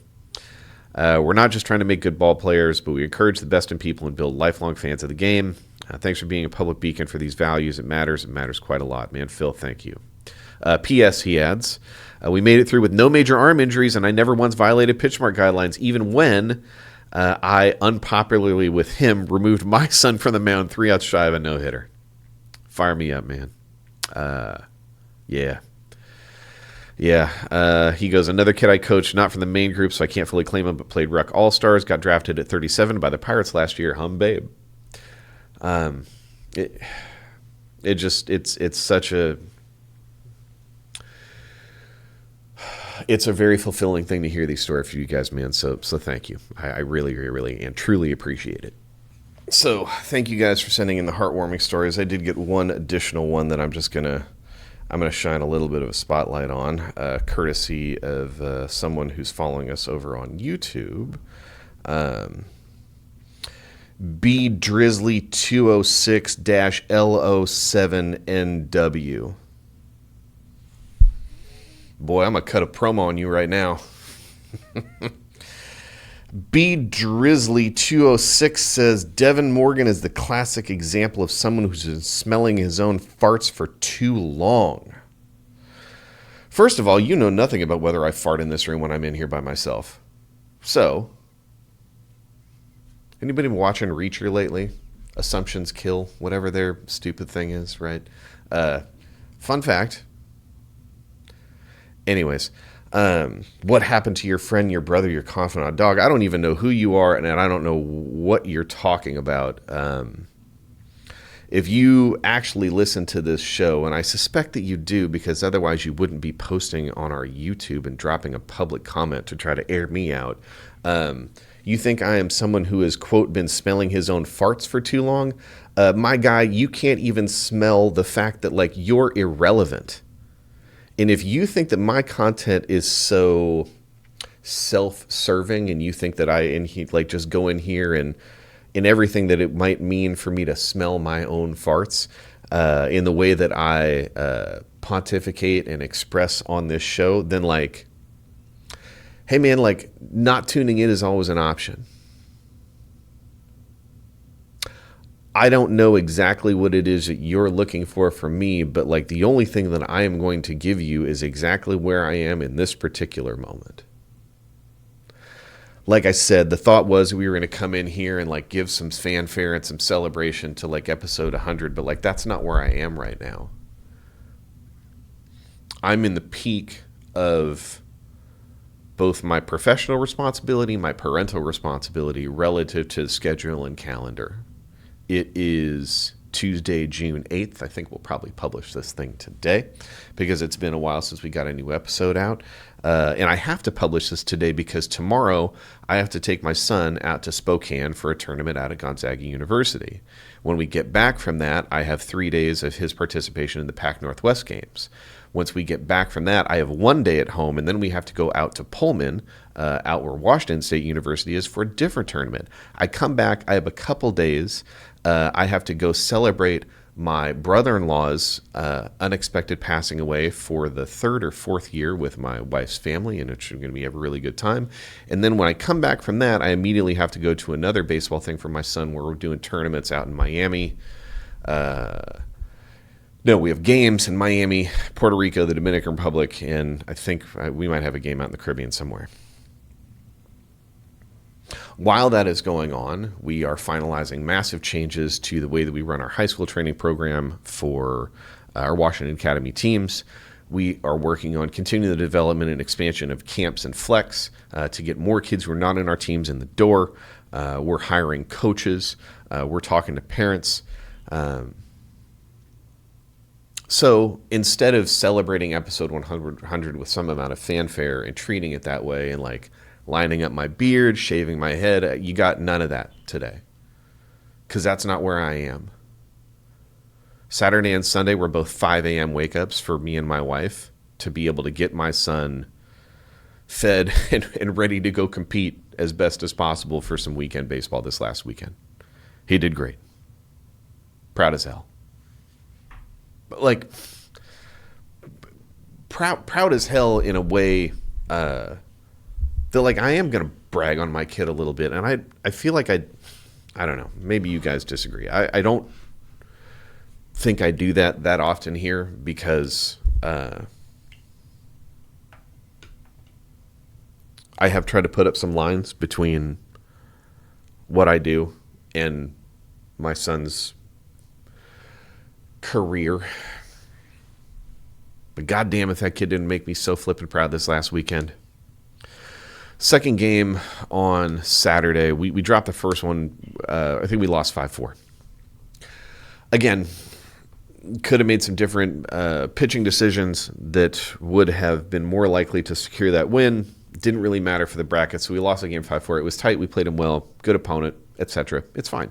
We're not just trying to make good ball players, but we encourage the best in people and build lifelong fans of the game. Thanks for being a public beacon for these values. It matters quite a lot, man. Phil, thank you. P.S. he adds, we made it through with no major arm injuries, and I never once violated PitchSmart guidelines, even when I, unpopularly with him, removed my son from the mound 3 outs shy of a no-hitter. Fire me up, man. Yeah. He goes, another kid I coached, not from the main group, so I can't fully claim him, but played Ruck All-Stars, got drafted at 37 by the Pirates last year. Babe. It's a very fulfilling thing to hear these stories for you guys, man. So thank you. I really, really and truly appreciate it. So thank you guys for sending in the heartwarming stories. I did get one additional one that I'm going to shine a little bit of a spotlight on, courtesy of someone who's following us over on YouTube. BDrizzly 206-L07NW. Boy, I'm going to cut a promo on you right now. BDrizzly 206 says, Deven Morgan is the classic example of someone who's been smelling his own farts for too long. First of all, you know nothing about whether I fart in this room when I'm in here by myself. So, anybody been watching Reacher lately? Assumptions kill, whatever their stupid thing is, right? Fun fact. Anyways, what happened to your friend, your brother, your confidant? Dog, I don't even know who you are, and I don't know what you're talking about. If you actually listen to this show, and I suspect that you do, because otherwise you wouldn't be posting on our YouTube and dropping a public comment to try to air me out, You think I am someone who has, quote, been smelling his own farts for too long? My guy, you can't even smell the fact that, like, you're irrelevant. And if you think that my content is so self-serving and you think that just go in here and in everything that it might mean for me to smell my own farts in the way that I pontificate and express on this show, then, like, hey man, like, not tuning in is always an option. I don't know exactly what it is that you're looking for from me, but, like, the only thing that I am going to give you is exactly where I am in this particular moment. Like I said, the thought was we were going to come in here and, like, give some fanfare and some celebration to, like, episode 100, but, like, that's not where I am right now. I'm in the peak of both my professional responsibility, my parental responsibility relative to the schedule and calendar. It is Tuesday, June 8th. I think we'll probably publish this thing today because it's been a while since we got a new episode out. And I have to publish this today because tomorrow I have to take my son out to Spokane for a tournament out at Gonzaga University. When we get back from that, I have 3 days of his participation in the Pac Northwest games. Once we get back from that, I have 1 day at home, and then we have to go out to Pullman, out where Washington State University is, for a different tournament. I come back, I have a couple days. I have to go celebrate my brother-in-law's unexpected passing away for the 3rd or 4th year with my wife's family, and it's going to be a really good time. And then when I come back from that, I immediately have to go to another baseball thing for my son where we're doing tournaments out in Miami. No, we have games in Miami, Puerto Rico, the Dominican Republic, and I think we might have a game out in the Caribbean somewhere. While that is going on, we are finalizing massive changes to the way that we run our high school training program for our Washington Academy teams. We are working on continuing the development and expansion of camps and flex to get more kids who are not in our teams in the door. We're hiring coaches. We're talking to parents. So instead of celebrating episode 100 with some amount of fanfare and treating it that way and, like, lining up my beard, shaving my head, you got none of that today because that's not where I am. Saturday and Sunday were both 5 a.m. wake-ups for me and my wife to be able to get my son fed and ready to go compete as best as possible for some weekend baseball this last weekend. He did great. Proud as hell. But, like, proud as hell in a way that, like, I am going to brag on my kid a little bit. And I feel like I don't know. Maybe you guys disagree. I don't think I do that often here because I have tried to put up some lines between what I do and my son's career. But goddamn if that kid didn't make me so flippin' proud this last weekend. Second game on Saturday, we dropped the first one. I think we lost 5-4. Again, could have made some different pitching decisions that would have been more likely to secure that win. Didn't really matter for the bracket, so we lost the game 5-4. It was tight. We played him well. Good opponent, etc. It's fine.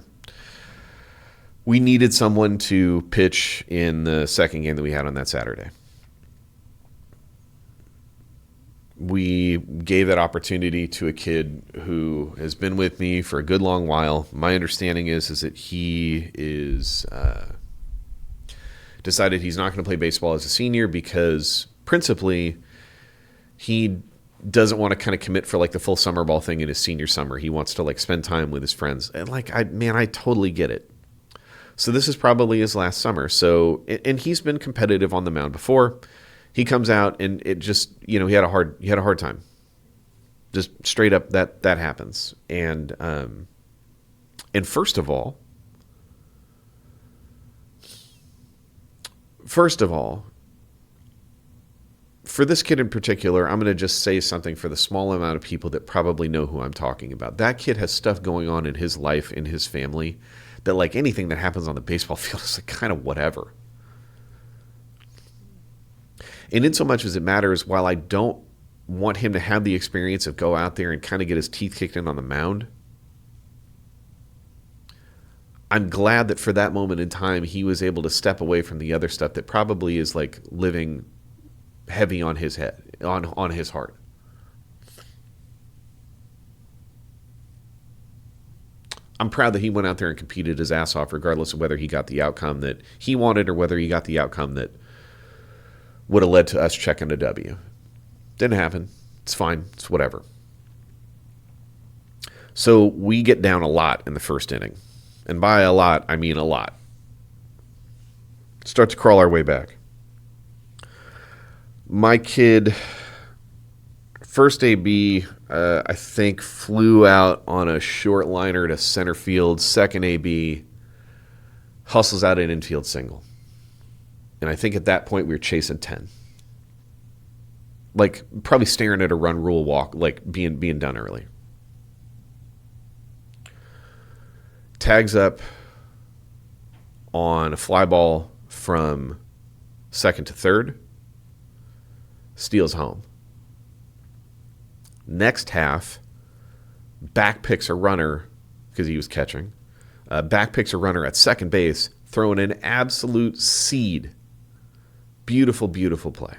We needed someone to pitch in the second game that we had on that Saturday. We gave that opportunity to a kid who has been with me for a good long while. My understanding is that he is decided he's not going to play baseball as a senior because principally he doesn't want to kind of commit for, like, the full summer ball thing in his senior summer. He wants to, like, spend time with his friends. And, like, I totally get it. So this is probably his last summer. So, and he's been competitive on the mound before. He comes out and it just, he had a hard time. Just straight up that happens. And first of all, for this kid in particular, I'm going to just say something for the small amount of people that probably know who I'm talking about. That kid has stuff going on in his life, in his family, that, like, anything that happens on the baseball field is, like, kind of whatever. And in so much as it matters, while I don't want him to have the experience of go out there and kind of get his teeth kicked in on the mound. I'm glad that for that moment in time, he was able to step away from the other stuff that probably is like living heavy on his head, on his heart. I'm proud that he went out there and competed his ass off, regardless of whether he got the outcome that he wanted or whether he got the outcome that would have led to us checking a W. Didn't happen. It's fine. It's whatever. So we get down a lot in the first inning. And by a lot, I mean a lot. Start to crawl our way back. My kid, first AB, I think, flew out on a short liner to center field. Second AB, hustles out an infield single. And I think at that point we were chasing 10. Like, probably staring at a run rule walk, like being done early. Tags up on a fly ball from second to third. Steals home. Next half, back picks a runner, because he was catching. Back picks a runner at second base, throwing an absolute seed. Beautiful, beautiful play.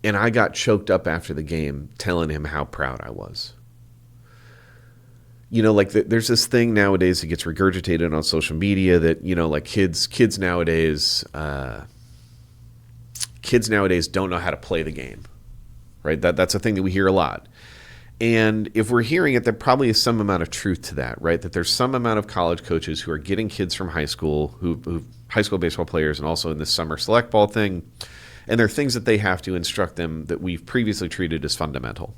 And I got choked up after the game telling him how proud I was. You know, like there's this thing nowadays that gets regurgitated on social media that, you know, like kids nowadays don't know how to play the game, right? That's a thing that we hear a lot. And if we're hearing it, there probably is some amount of truth to that, right? That there's some amount of college coaches who are getting kids from high school, who high school baseball players, and also in this summer select ball thing. And there are things that they have to instruct them that we've previously treated as fundamental.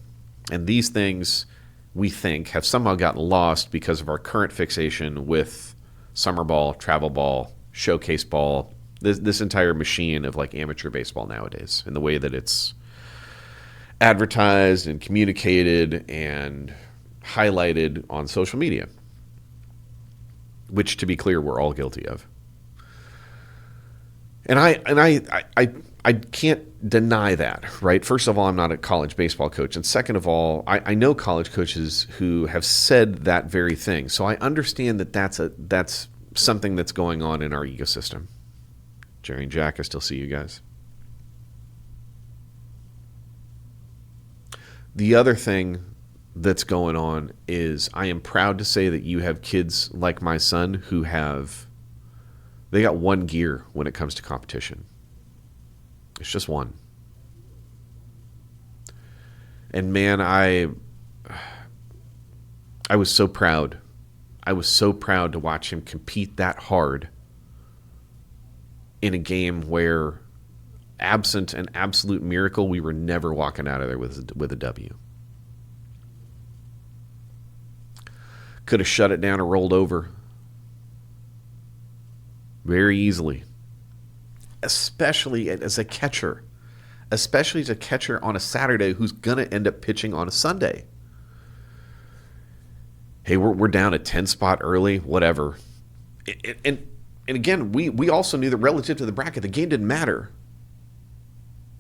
And these things, we think, have somehow gotten lost because of our current fixation with summer ball, travel ball, showcase ball, this entire machine of like amateur baseball nowadays, and the way that it's advertised and communicated and highlighted on social media, which, to be clear, we're all guilty of. And I can't deny that, right? First of all, I'm not a college baseball coach. And second of all, I know college coaches who have said that very thing. So I understand that that's something that's going on in our ecosystem. Jerry and Jack, I still see you guys. The other thing that's going on is I am proud to say that you have kids like my son who they got one gear when it comes to competition. It's just one. And man, I was so proud. I was so proud to watch him compete that hard in a game where, absent an absolute miracle, we were never walking out of there with a W. Could have shut it down or rolled over very easily. Especially as a catcher. Especially as a catcher on a Saturday who's going to end up pitching on a Sunday. Hey, we're down a 10 spot early, whatever. And again, we also knew that relative to the bracket, the game didn't matter.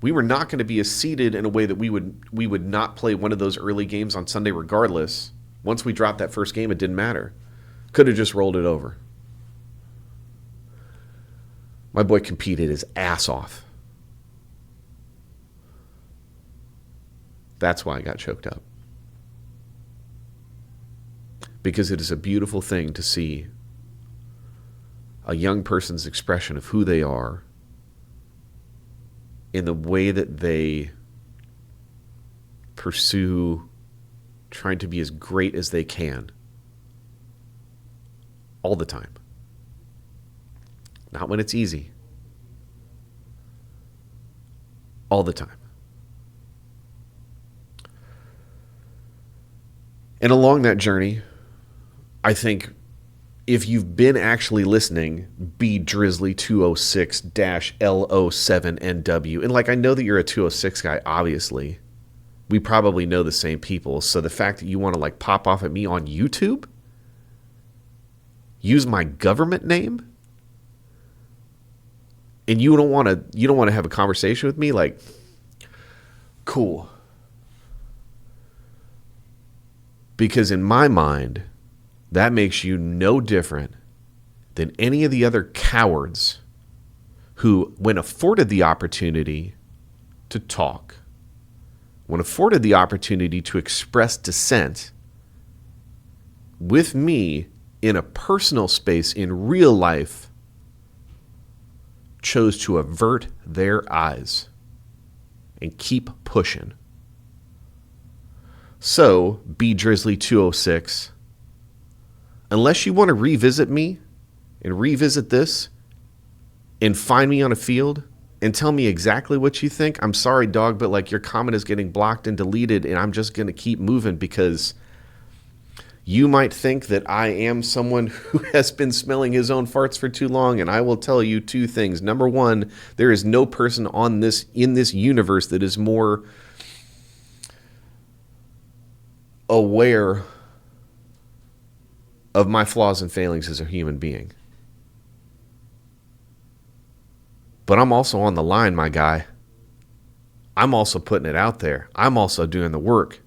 We were not going to be seeded in a way that we would not play one of those early games on Sunday regardless. Once we dropped that first game, it didn't matter. Could have just rolled it over. My boy competed his ass off. That's why I got choked up. Because it is a beautiful thing to see a young person's expression of who they are in the way that they pursue trying to be as great as they can all the time. Not when it's easy. All the time. And along that journey, I think if you've been actually listening, BDrizzly 206-L07NW, and like I know that you're a 206 guy, obviously. We probably know the same people. So the fact that you want to like pop off at me on YouTube, use my government name, and you don't want to have a conversation with me, like, cool. Because in my mind, that makes you no different than any of the other cowards who, when afforded the opportunity to talk, when afforded the opportunity to express dissent with me in a personal space in real life, chose to avert their eyes and keep pushing. So, BDrizzly 206, unless you want to revisit me and revisit this and find me on a field and tell me exactly what you think, I'm sorry, dog, but like your comment is getting blocked and deleted, and I'm just going to keep moving because you might think that I am someone who has been smelling his own farts for too long, and I will tell you two things. Number one, there is no person in this universe that is more aware of my flaws and failings as a human being. But I'm also on the line, my guy. I'm also putting it out there. I'm also doing the work.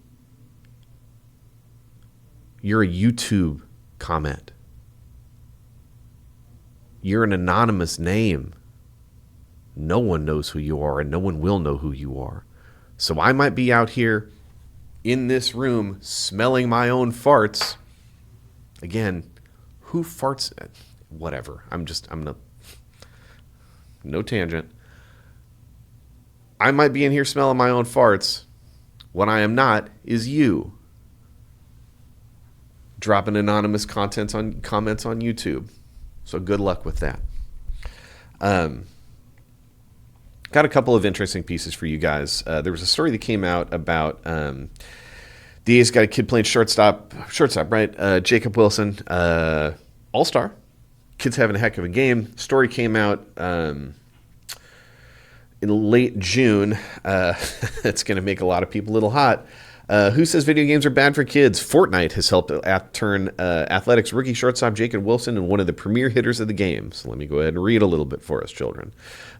You're a YouTube comment. You're an anonymous name. No one knows who you are, and no one will know who you are. So I might be out here in this room smelling my own farts. Again, who farts? Whatever. No tangent. I might be in here smelling my own farts. What I am not is you dropping anonymous comments on YouTube. So good luck with that. Got a couple of interesting pieces for you guys. There was a story that came out about the A's got a kid playing shortstop, right? Jacob Wilson, all-star. Kid's having a heck of a game. Story came out in late June. It's going to make a lot of people a little hot. Who says video games are bad for kids? Fortnite has helped turn Athletics rookie shortstop Jacob Wilson into one of the premier hitters of the game. So let me go ahead and read a little bit for us, children.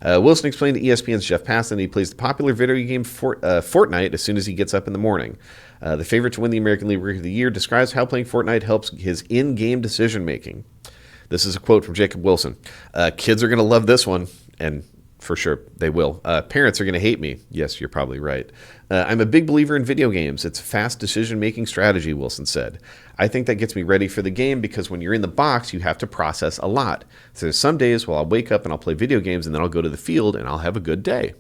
Wilson explained to ESPN's Jeff Passan that he plays the popular video game Fortnite as soon as he gets up in the morning. The favorite to win the American League Rookie of the Year describes how playing Fortnite helps his in-game decision-making. This is a quote from Jacob Wilson. Kids are going to love this one, and for sure they will. Parents are going to hate me. Yes, you're probably right. I'm a big believer in video games. It's a fast decision-making strategy, Wilson said. I think that gets me ready for the game because when you're in the box, you have to process a lot. So there's some days where I'll wake up and I'll play video games and then I'll go to the field and I'll have a good day.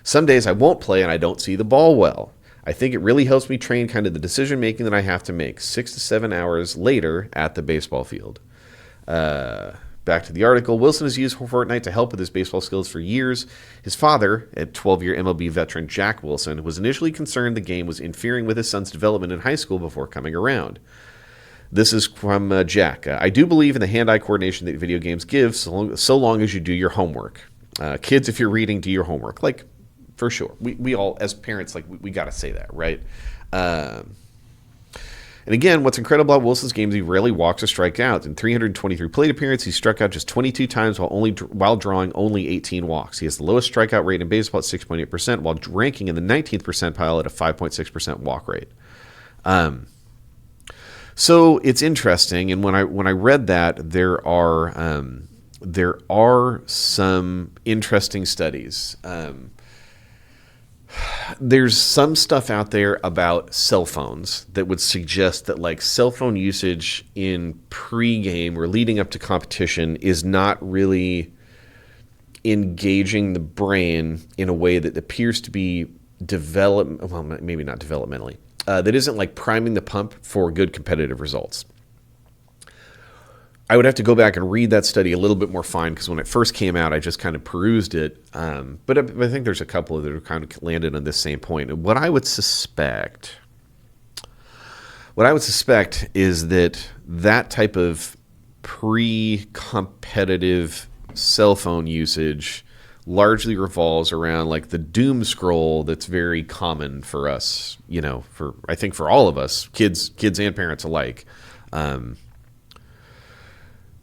Some days I won't play and I don't see the ball well. I think it really helps me train kind of the decision-making that I have to make 6 to 7 hours later at the baseball field. Back to the article. Wilson has used Fortnite to help with his baseball skills for years. His father, a 12-year MLB veteran Jack Wilson, was initially concerned the game was interfering with his son's development in high school before coming around. This is from Jack. I do believe in the hand-eye coordination that video games give so long as you do your homework. Kids, if you're reading, do your homework. Like, for sure. We all, as parents, like we got to say that, right? And again, what's incredible about Wilson's game is he rarely walks or strikes out. In 323 plate appearances, he struck out just 22 times while drawing only 18 walks. He has the lowest strikeout rate in baseball at 6.8%, while ranking in the 19th percentile at a 5.6% walk rate. So it's interesting, and when I read that, there are some interesting studies. There's some stuff out there about cell phones that would suggest that like cell phone usage in pregame or leading up to competition is not really engaging the brain in a way that appears to be maybe not developmentally, that isn't like priming the pump for good competitive results. I would have to go back and read that study a little bit more fine because when it first came out, I just kind of perused it. But I think there's a couple of that have kind of landed on this same point. And what I would suspect is that type of pre-competitive cell phone usage largely revolves around like the doom scroll that's very common for us, I think for all of us, kids and parents alike.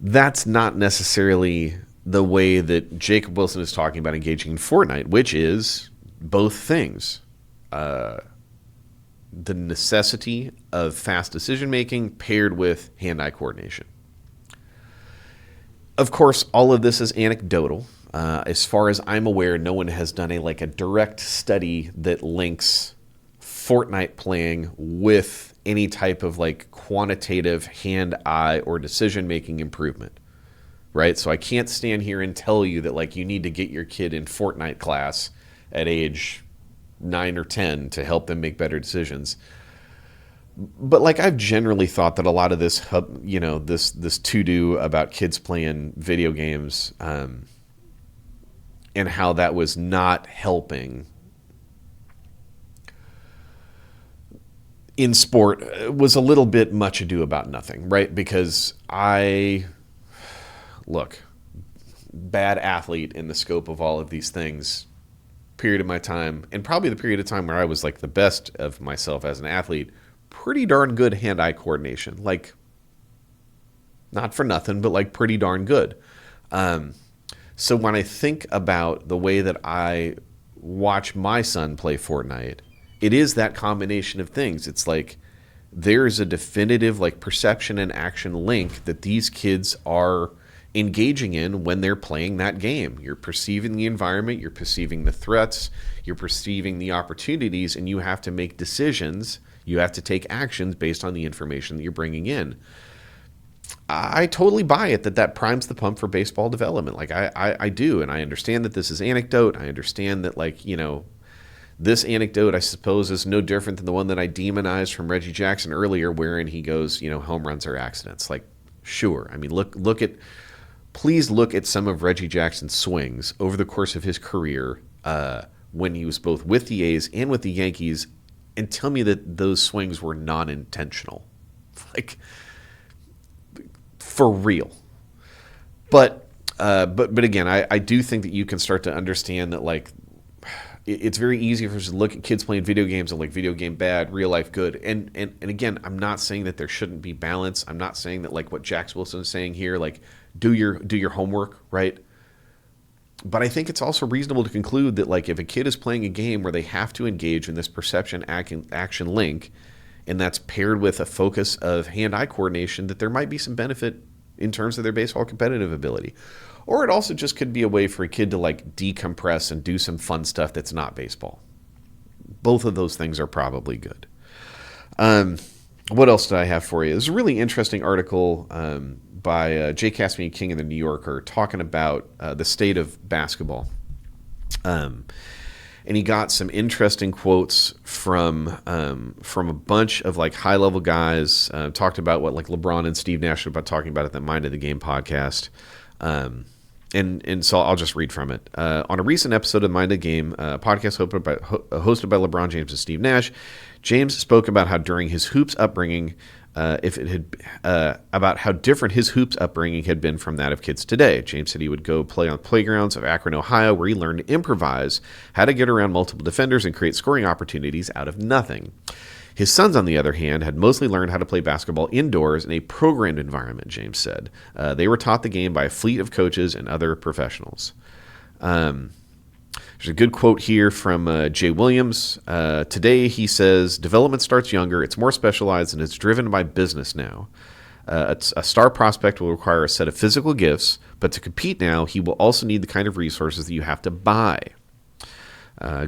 That's not necessarily the way that Jacob Wilson is talking about engaging in Fortnite, which is both things. The necessity of fast decision-making paired with hand-eye coordination. Of course, all of this is anecdotal. As far as I'm aware, no one has done a direct study that links Fortnite playing with any type of quantitative hand-eye or decision-making improvement, right? So I can't stand here and tell you that you need to get your kid in Fortnite class at age 9 or 10 to help them make better decisions. But I've generally thought that a lot of this, this to-do about kids playing video games, and how that was not helping in sport was a little bit much ado about nothing, right? Because bad athlete in the scope of all of these things, period of my time, and probably the period of time where I was the best of myself as an athlete, pretty darn good hand-eye coordination. Not for nothing, but pretty darn good. So when I think about the way that I watch my son play Fortnite, it is that combination of things. It's there's a definitive perception and action link that these kids are engaging in when they're playing that game. You're perceiving the environment, you're perceiving the threats, you're perceiving the opportunities, and you have to make decisions. You have to take actions based on the information that you're bringing in. I totally buy it that primes the pump for baseball development. I do, and I understand that this is anecdote. I understand that this anecdote, I suppose, is no different than the one that I demonized from Reggie Jackson earlier, wherein he goes, home runs are accidents. Sure. I mean, please look at some of Reggie Jackson's swings over the course of his career, when he was both with the A's and with the Yankees, and tell me that those swings were non-intentional. For real. But again, I do think that you can start to understand that it's very easy for us to look at kids playing video games and video game bad, real life good. And again, I'm not saying that there shouldn't be balance. I'm not saying that what Jax Wilson is saying here, do your homework, right? But I think it's also reasonable to conclude that if a kid is playing a game where they have to engage in this perception action link, and that's paired with a focus of hand-eye coordination, that there might be some benefit in terms of their baseball competitive ability. Or it also just could be a way for a kid to decompress and do some fun stuff that's not baseball. Both of those things are probably good. What else did I have for you? There's a really interesting article by Jay Caspian King in the New Yorker talking about the state of basketball. And he got some interesting quotes from a bunch of high-level guys. Talked about what LeBron and Steve Nash about talking about at the Mind of the Game podcast. And so I'll just read from it. On a recent episode of Mind of the Game, a podcast hosted by LeBron James and Steve Nash, James spoke about how during his hoops upbringing, about how different his hoops upbringing had been from that of kids today. James said he would go play on playgrounds of Akron, Ohio, where he learned to improvise, how to get around multiple defenders, and create scoring opportunities out of nothing. His sons, on the other hand, had mostly learned how to play basketball indoors in a programmed environment, James said. They were taught the game by a fleet of coaches and other professionals. There's a good quote here from Jay Williams. Today, he says, development starts younger, it's more specialized, and it's driven by business now. A star prospect will require a set of physical gifts, but to compete now, he will also need the kind of resources that you have to buy.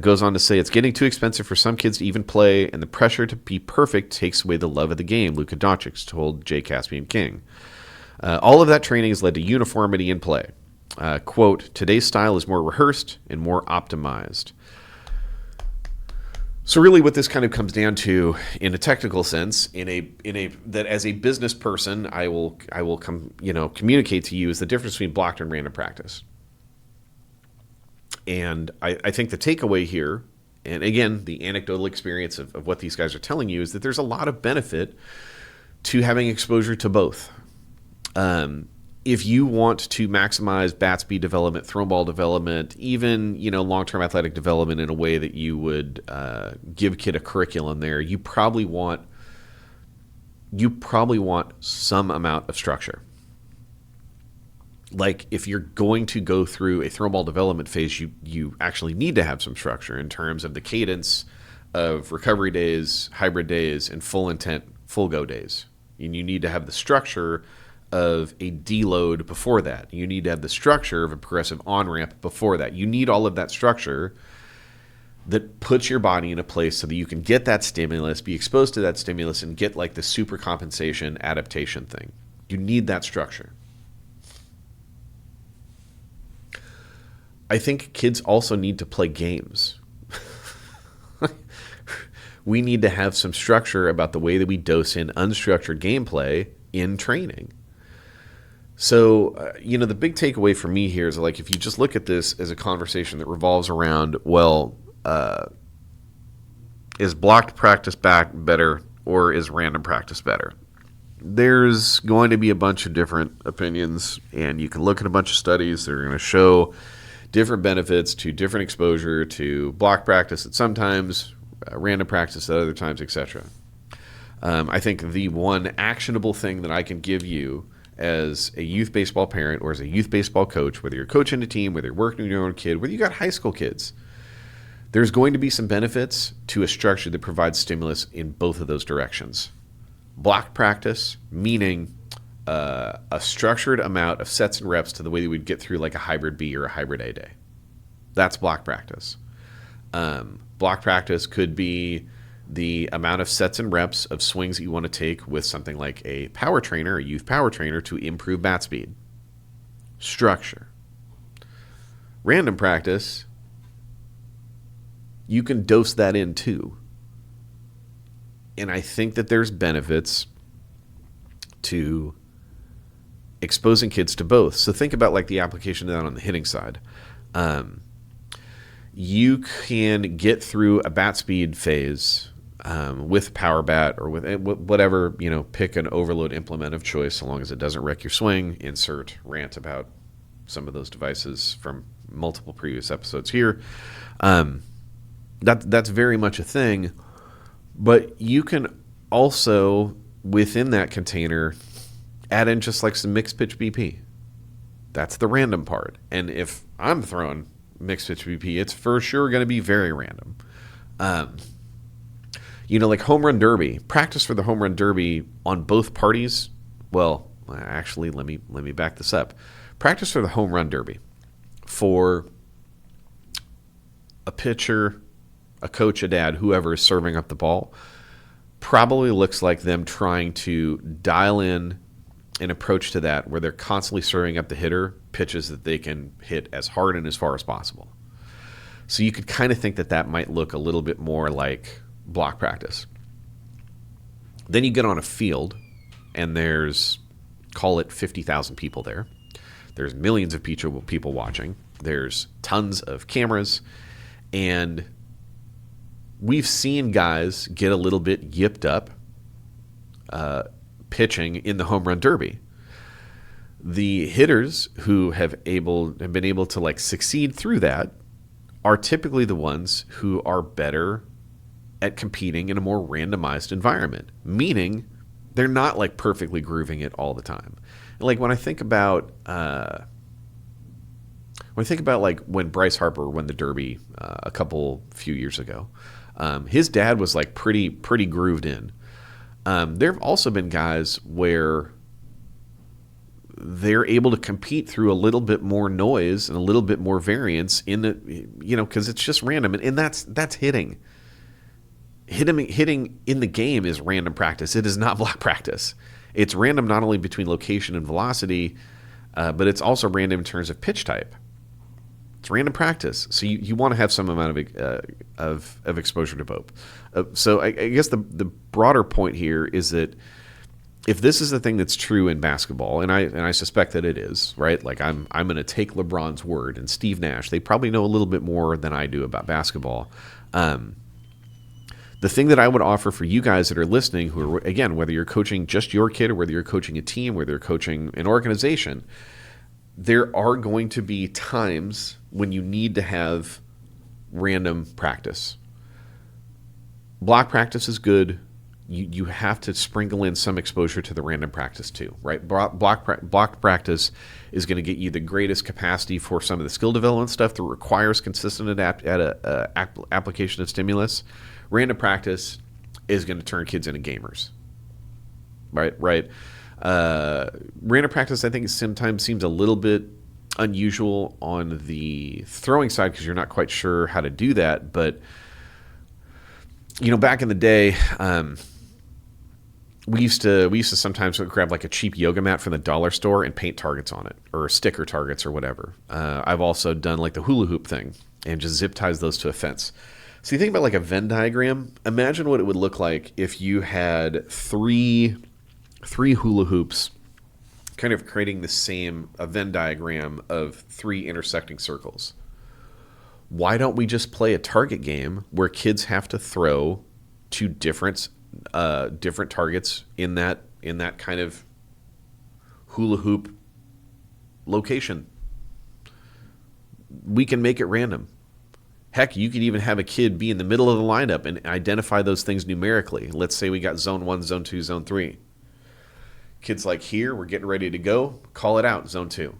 Goes on to say, it's getting too expensive for some kids to even play, and the pressure to be perfect takes away the love of the game, Luka Doncic told Jay Caspian King. All of that training has led to uniformity in play. Quote, today's style is more rehearsed and more optimized. So really what this kind of comes down to in a technical sense, that as a business person, I will communicate to you is the difference between blocked and random practice. And I think the takeaway here, and again, the anecdotal experience of what these guys are telling you, is that there's a lot of benefit to having exposure to both. If you want to maximize bat speed development, throw ball development, even long-term athletic development in a way that you would give a kid a curriculum there, you probably want some amount of structure. like if you're going to go through a throw ball development phase, you actually need to have some structure in terms of the cadence of recovery days, hybrid days, and full intent, full go days. And you need to have the structure of a deload before that. You need to have the structure of a progressive on-ramp before that. You need all of that structure that puts your body in a place so that you can get that stimulus, be exposed to that stimulus, and get like the super compensation adaptation thing. You need that structure. I think kids also need to play games. We need to have some structure about the way that we dose in unstructured gameplay in training. So, the big takeaway for me here is like, if you just look at this as a conversation that revolves around, well, is blocked practice back better or is random practice better? There's going to be a bunch of different opinions, and you can look at a bunch of studies that are going to show different benefits to different exposure to block practice at sometimes, random practice at other times, etc. I think the one actionable thing that I can give you as a youth baseball parent or as a youth baseball coach, whether you're coaching a team, whether you're working with your own kid, whether you got high school kids, there's going to be some benefits to a structure that provides stimulus in both of those directions. Block practice, meaning a structured amount of sets and reps to the way that we'd get through like a hybrid B or a hybrid A day. That's block practice. Block practice could be the amount of sets and reps of swings that you want to take with something like a power trainer, a youth power trainer, to improve bat speed. Structure. Random practice, you can dose that in too. And I think that there's benefits to exposing kids to both. So think about like the application of that on the hitting side. You can get through a bat speed phase with power bat or with whatever, pick an overload implement of choice, so long as it doesn't wreck your swing. Insert rant about some of those devices from multiple previous episodes here. That's very much a thing, but you can also, within that container, add in just like some mixed pitch BP. That's the random part. And if I'm throwing mixed pitch BP, it's for sure going to be very random. Like home run derby, practice for the home run derby on both parties. Well, actually, let me back this up. Practice for the home run derby for a pitcher, a coach, a dad, whoever is serving up the ball, probably looks like them trying to dial in an approach to that where they're constantly serving up the hitter pitches that they can hit as hard and as far as possible. So you could kind of think that might look a little bit more like block practice. Then you get on a field and there's, call it 50,000 people there. There's millions of people watching. There's tons of cameras, and we've seen guys get a little bit yipped up pitching in the home run derby. The hitters who have been able to like succeed through that are typically the ones who are better at competing in a more randomized environment, meaning they're not like perfectly grooving it all the time. And like when I think about like when Bryce Harper won the Derby a few years ago, his dad was like pretty grooved in. There have also been guys where they're able to compete through a little bit more noise and a little bit more variance in the, because it's just random, and that's hitting. Hitting in the game is random practice. It is not block practice. It's random not only between location and velocity, but it's also random in terms of pitch type. It's random practice, so you want to have some amount of exposure to both. So I guess the broader point here is that if this is the thing that's true in basketball, and I suspect that it is, right? Like I'm going to take LeBron's word and Steve Nash. They probably know a little bit more than I do about basketball. The thing that I would offer for you guys that are listening, who are, again, whether you're coaching just your kid or whether you're coaching a team, whether you're coaching an organization, there are going to be times when you need to have random practice. Block practice is good. you have to sprinkle in some exposure to the random practice too, right? Block practice is going to get you the greatest capacity for some of the skill development stuff that requires consistent application of stimulus. Random practice is going to turn kids into gamers, right? Random practice, I think, sometimes seems a little bit unusual on the throwing side because you're not quite sure how to do that. But back in the day, we used to sometimes grab like a cheap yoga mat from the dollar store and paint targets on it, or sticker targets or whatever. I've also done like the hula hoop thing and just zip ties those to a fence. So you think about like a Venn diagram. Imagine what it would look like if you had three hula hoops kind of creating a Venn diagram of 3 intersecting circles. Why don't we just play a target game where kids have to throw to different targets in that kind of hula hoop location? We can make it random. Heck, you could even have a kid be in the middle of the lineup and identify those things numerically. Let's say we got zone 1, zone 2, zone 3. Kid's like, here, we're getting ready to go. Call it out, zone 2.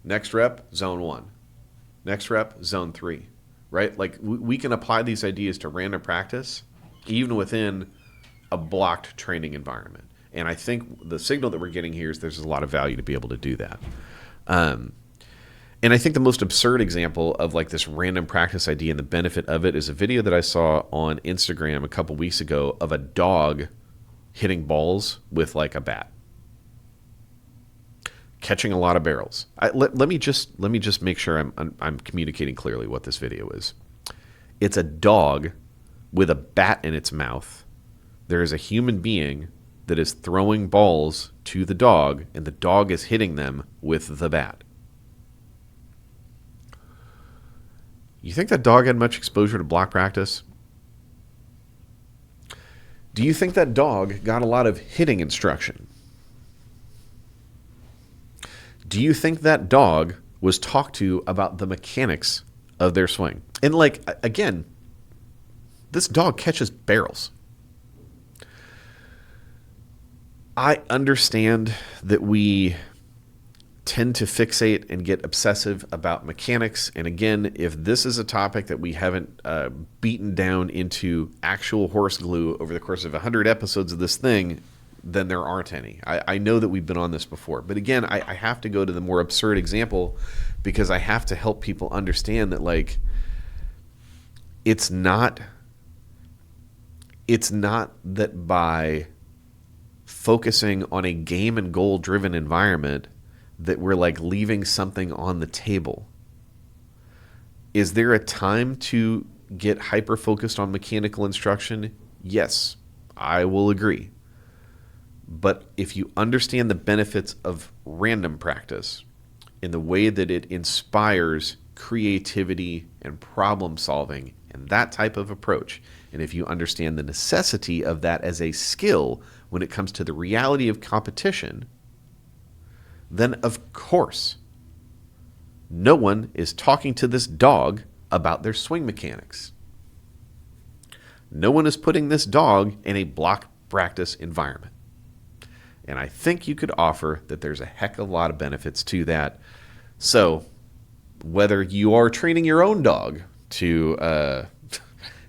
Next rep, zone 1. Next rep, zone 3. Right? Like, we can apply these ideas to random practice even within a blocked training environment. And I think the signal that we're getting here is there's a lot of value to be able to do that. And I think the most absurd example of like this random practice idea and the benefit of it is a video that I saw on Instagram a couple weeks ago of a dog hitting balls with like a bat, catching a lot of barrels. Let me just make sure I'm communicating clearly what this video is. It's a dog with a bat in its mouth. There is a human being that is throwing balls to the dog, and the dog is hitting them with the bat. You think that dog had much exposure to block practice? Do you think that dog got a lot of hitting instruction? Do you think that dog was talked to about the mechanics of their swing? And like, again, this dog catches barrels. I understand that we tend to fixate and get obsessive about mechanics. And again, if this is a topic that we haven't beaten down into actual horse glue over the course of 100 episodes of this thing, then there aren't any. I know that we've been on this before. But again, I have to go to the more absurd example because I have to help people understand that, like, it's not that by focusing on a game and goal driven environment that we're like leaving something on the table. Is there a time to get hyper focused on mechanical instruction? Yes, I will agree. But if you understand the benefits of random practice in the way that it inspires creativity and problem solving and that type of approach, and if you understand the necessity of that as a skill when it comes to the reality of competition, then of course, no one is talking to this dog about their swing mechanics. No one is putting this dog in a block practice environment. And I think you could offer that there's a heck of a lot of benefits to that. So whether you are training your own dog to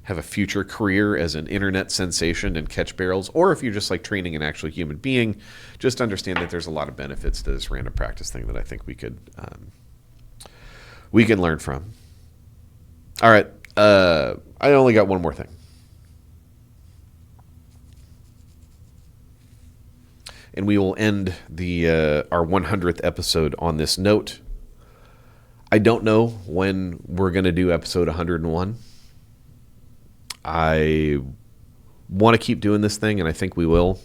have a future career as an internet sensation and catch barrels, or if you're just like training an actual human being, just understand that there's a lot of benefits to this random practice thing that I think we can learn from. All right, I only got one more thing. And we will end our 100th episode on this note. I don't know when we're going to do episode 101. I want to keep doing this thing, and I think we will.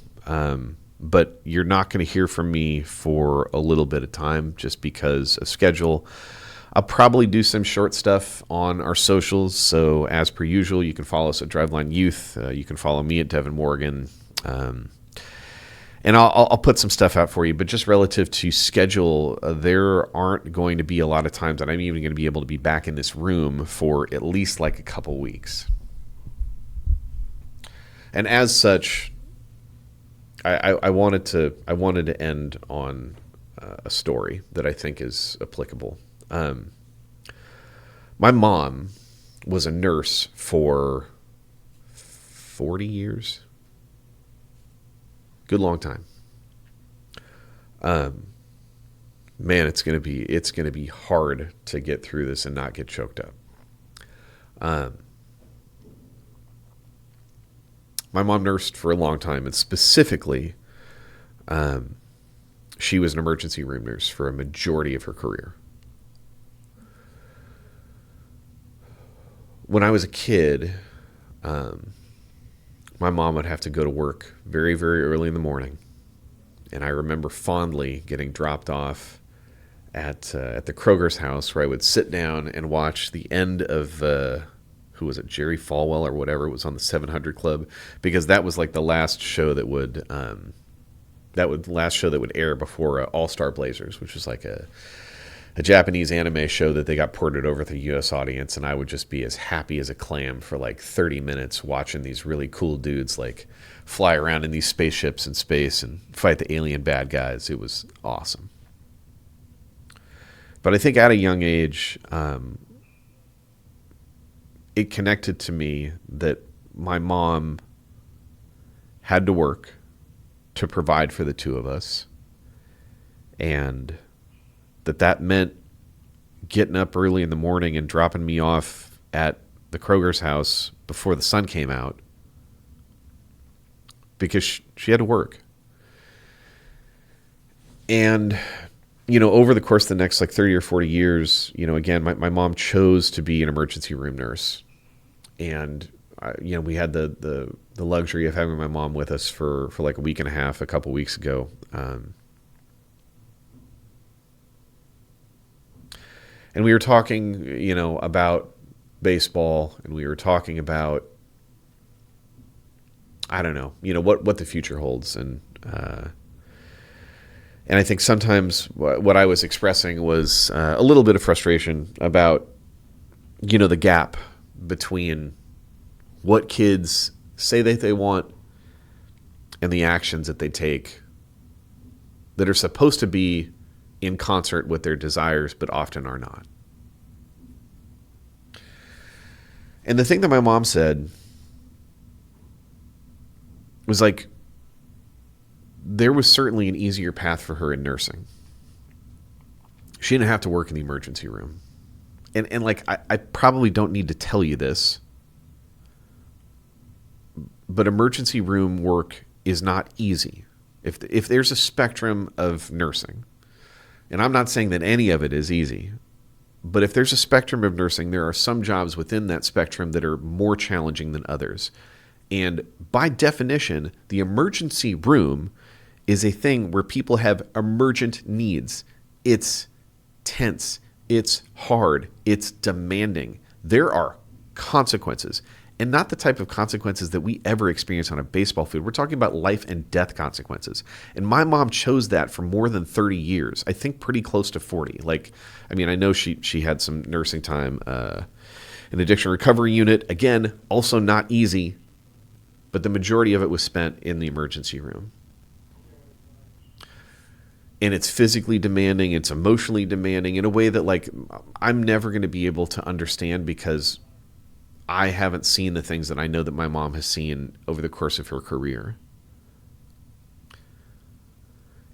But you're not going to hear from me for a little bit of time just because of schedule. I'll probably do some short stuff on our socials. So as per usual, you can follow us at Driveline Youth. You can follow me at Deven Morgan. And I'll put some stuff out for you, but just relative to schedule, there aren't going to be a lot of times that I'm even going to be able to be back in this room for at least like a couple weeks. And as such, I wanted to end on a story that I think is applicable. My mom was a nurse for 40 years. Good long time. Man, it's gonna be hard to get through this and not get choked up. My mom nursed for a long time, and specifically, she was an emergency room nurse for a majority of her career. When I was a kid, my mom would have to go to work very, very early in the morning. And I remember fondly getting dropped off at the Kroger's house, where I would sit down and watch the end of, who was it, Jerry Falwell or whatever, it was on the 700 Club, because that was like the last show that would air before All-Star Blazers, which was like a Japanese anime show that they got ported over to the U.S. audience, and I would just be as happy as a clam for like 30 minutes watching these really cool dudes like fly around in these spaceships in space and fight the alien bad guys. It was awesome. But I think at a young age, it connected to me that my mom had to work to provide for the two of us, and that meant getting up early in the morning and dropping me off at the Kroger's house before the sun came out, because she had to work. And, over the course of the next like 30 or 40 years, again, my mom chose to be an emergency room nurse. And, we had the luxury of having my mom with us for like a week and a half, a couple weeks ago. And we were talking, about baseball, and we were talking about, I don't know, what the future holds. And I think sometimes what I was expressing was a little bit of frustration about, the gap between what kids say that they want and the actions that they take that are supposed to be in concert with their desires, but often are not. And the thing that my mom said was like, there was certainly an easier path for her in nursing. She didn't have to work in the emergency room. And like, I probably don't need to tell you this, but emergency room work is not easy. If there's a spectrum of nursing, and I'm not saying that any of it is easy, but if there's a spectrum of nursing, there are some jobs within that spectrum that are more challenging than others. And by definition, the emergency room is a thing where people have emergent needs. It's tense. It's hard. It's demanding. There are consequences, and not the type of consequences that we ever experience on a baseball field. We're talking about life and death consequences. And my mom chose that for more than 30 years. I think pretty close to 40. I know she had some nursing time in addiction recovery unit. Again, also not easy, but the majority of it was spent in the emergency room. And it's physically demanding, it's emotionally demanding in a way that like I'm never going to be able to understand, because I haven't seen the things that I know that my mom has seen over the course of her career.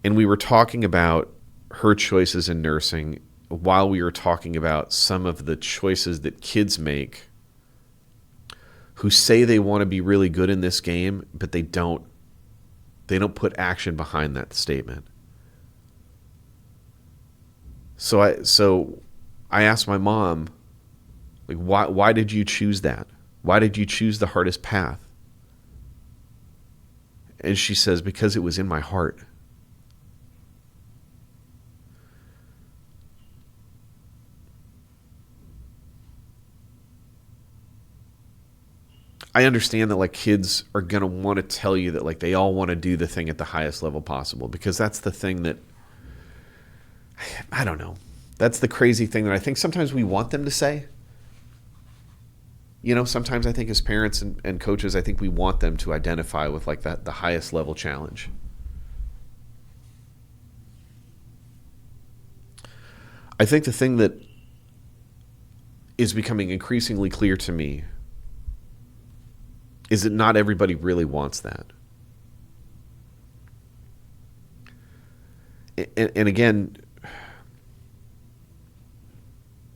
And we were talking about her choices in nursing while we were talking about some of the choices that kids make who say they want to be really good in this game, but they don't put action behind that statement. So I asked my mom, like, why did you choose that? Why did you choose the hardest path? And she says, because it was in my heart. I understand that like kids are going to want to tell you that like they all want to do the thing at the highest level possible, because that's the thing that, I don't know. That's the crazy thing that I think sometimes we want them to say. Sometimes I think as parents and coaches, I think we want them to identify with like that the highest level challenge. I think the thing that is becoming increasingly clear to me is that not everybody really wants that. And again,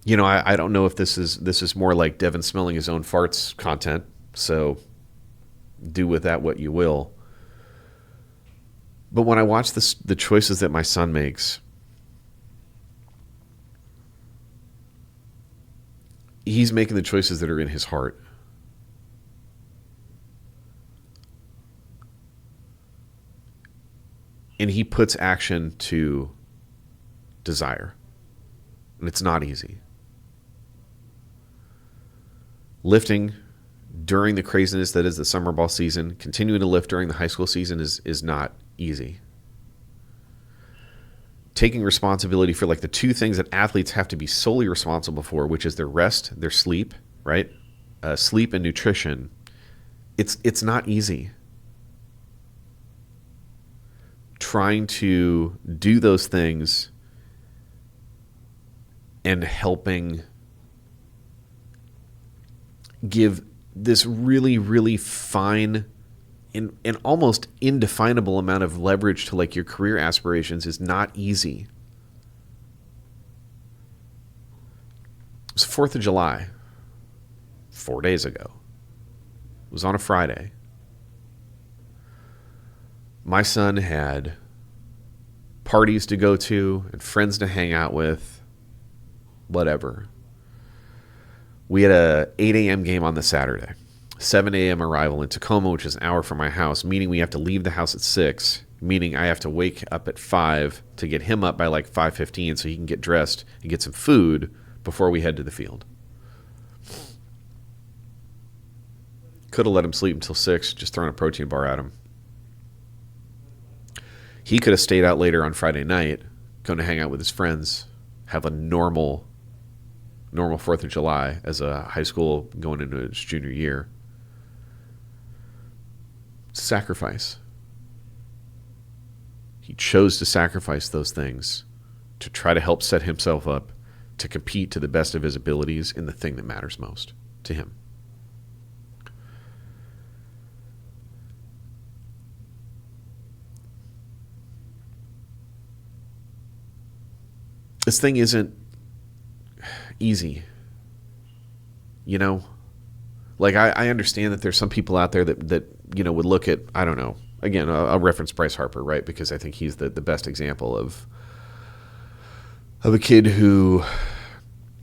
I don't know if this is more like Deven smelling his own farts content, so do with that what you will. But when I watch the choices that my son makes, he's making the choices that are in his heart. And he puts action to desire. And it's not easy. Lifting during the craziness that is the summer ball season, continuing to lift during the high school season is not easy. Taking responsibility for like the two things that athletes have to be solely responsible for, which is their rest, their sleep, right? Sleep and nutrition. It's not easy. Trying to do those things and helping give this really, really fine and almost indefinable amount of leverage to like your career aspirations is not easy. It was 4th of July, 4 days ago. It was on a Friday. My son had parties to go to and friends to hang out with, whatever. We had a 8 a.m. game on the Saturday. 7 a.m. arrival in Tacoma, which is an hour from my house, meaning we have to leave the house at 6, meaning I have to wake up at 5 to get him up by like 5:15 so he can get dressed and get some food before we head to the field. Could have let him sleep until 6, just throwing a protein bar at him. He could have stayed out later on Friday night, going to hang out with his friends, have a normal 4th of July as a high school going into his junior year. Sacrifice. He chose to sacrifice those things to try to help set himself up to compete to the best of his abilities in the thing that matters most to him. This thing isn't easy. Like I understand that there's some people out there that would look at, I don't know, again, I'll reference Bryce Harper, right? Because I think he's the best example of a kid who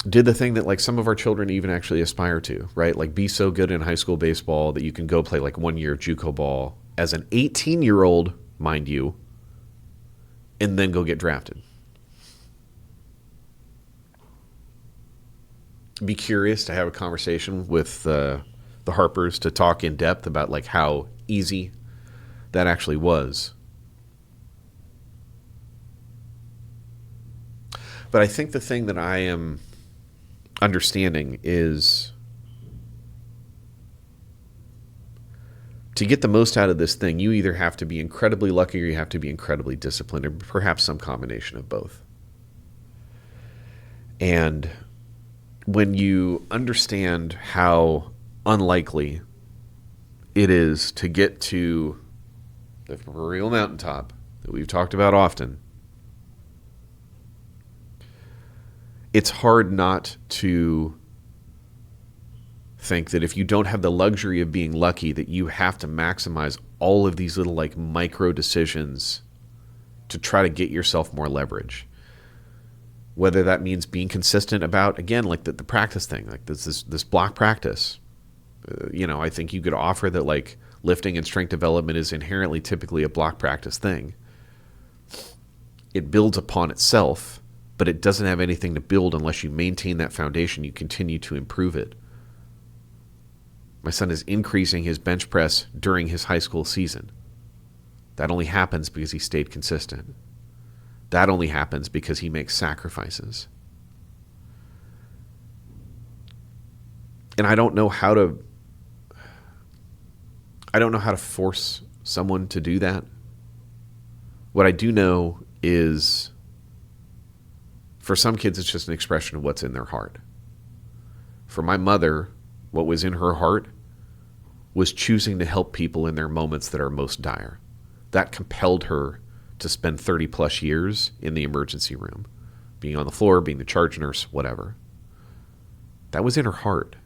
did the thing that like some of our children even actually aspire to, right? Like be so good in high school baseball that you can go play like 1 year of JUCO ball as an 18-year-old, mind you, and then go get drafted. Be curious to have a conversation with the Harpers to talk in depth about like how easy that actually was. But I think the thing that I am understanding is to get the most out of this thing, you either have to be incredibly lucky or you have to be incredibly disciplined, or perhaps some combination of both. And when you understand how unlikely it is to get to the real mountaintop that we've talked about often, it's hard not to think that if you don't have the luxury of being lucky, that you have to maximize all of these little like micro decisions to try to get yourself more leverage. Whether that means being consistent about, again, like the practice thing, like this block practice. I think you could offer that like lifting and strength development is inherently typically a block practice thing. It builds upon itself, but it doesn't have anything to build unless you maintain that foundation, you continue to improve it. My son is increasing his bench press during his high school season. That only happens because he stayed consistent. That only happens because he makes sacrifices. And I don't know how to force someone to do that. What I do know is for some kids, it's just an expression of what's in their heart. For my mother, what was in her heart was choosing to help people in their moments that are most dire. That compelled her to spend 30 plus years in the emergency room, being on the floor, being the charge nurse, whatever. That was in her heart.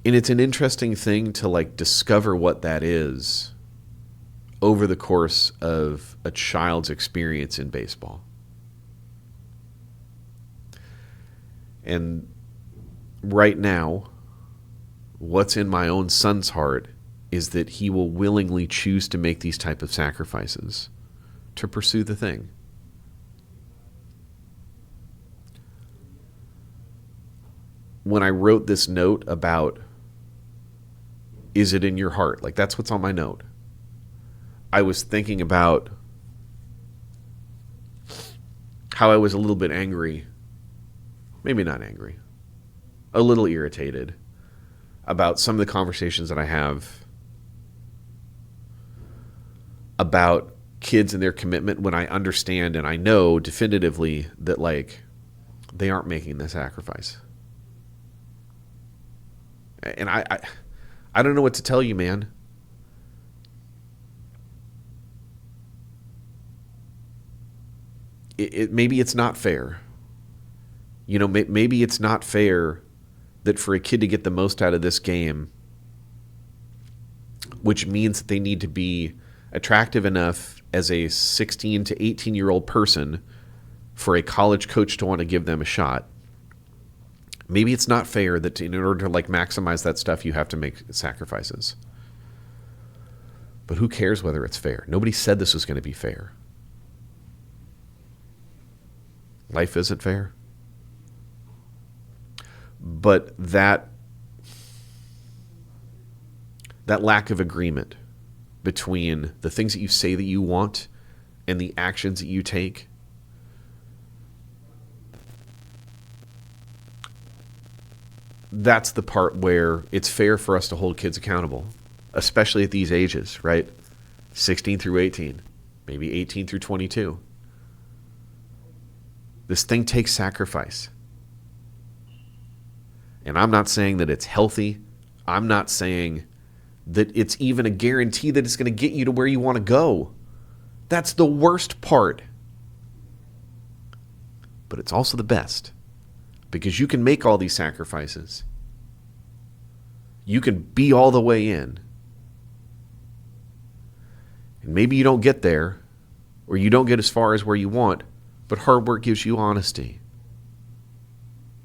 And it's an interesting thing to like discover what that is over the course of a child's experience in baseball. And right now, what's in my own son's heart is that he will willingly choose to make these type of sacrifices to pursue the thing. When I wrote this note about, is it in your heart? Like, that's what's on my note. I was thinking about how I was a little bit angry, maybe not angry, a little irritated about some of the conversations that I have about kids and their commitment when I understand and I know definitively that, like, they aren't making the sacrifice. And I don't know what to tell you, man. Maybe it's not fair. You know, maybe it's not fair that for a kid to get the most out of this game, which means that they need to be attractive enough as a 16 to 18-year-old person for a college coach to want to give them a shot. Maybe it's not fair that in order to like maximize that stuff, you have to make sacrifices. But who cares whether it's fair? Nobody said this was going to be fair. Life isn't fair. But that lack of agreement between the things that you say that you want and the actions that you take, that's the part where it's fair for us to hold kids accountable, especially at these ages, right? 16 through 18, maybe 18 through 22. This thing takes sacrifice. And I'm not saying that it's healthy. I'm not saying that it's even a guarantee that it's going to get you to where you want to go. That's the worst part. But it's also the best. Because you can make all these sacrifices. You can be all the way in. And maybe you don't get there, or you don't get as far as where you want, but hard work gives you honesty.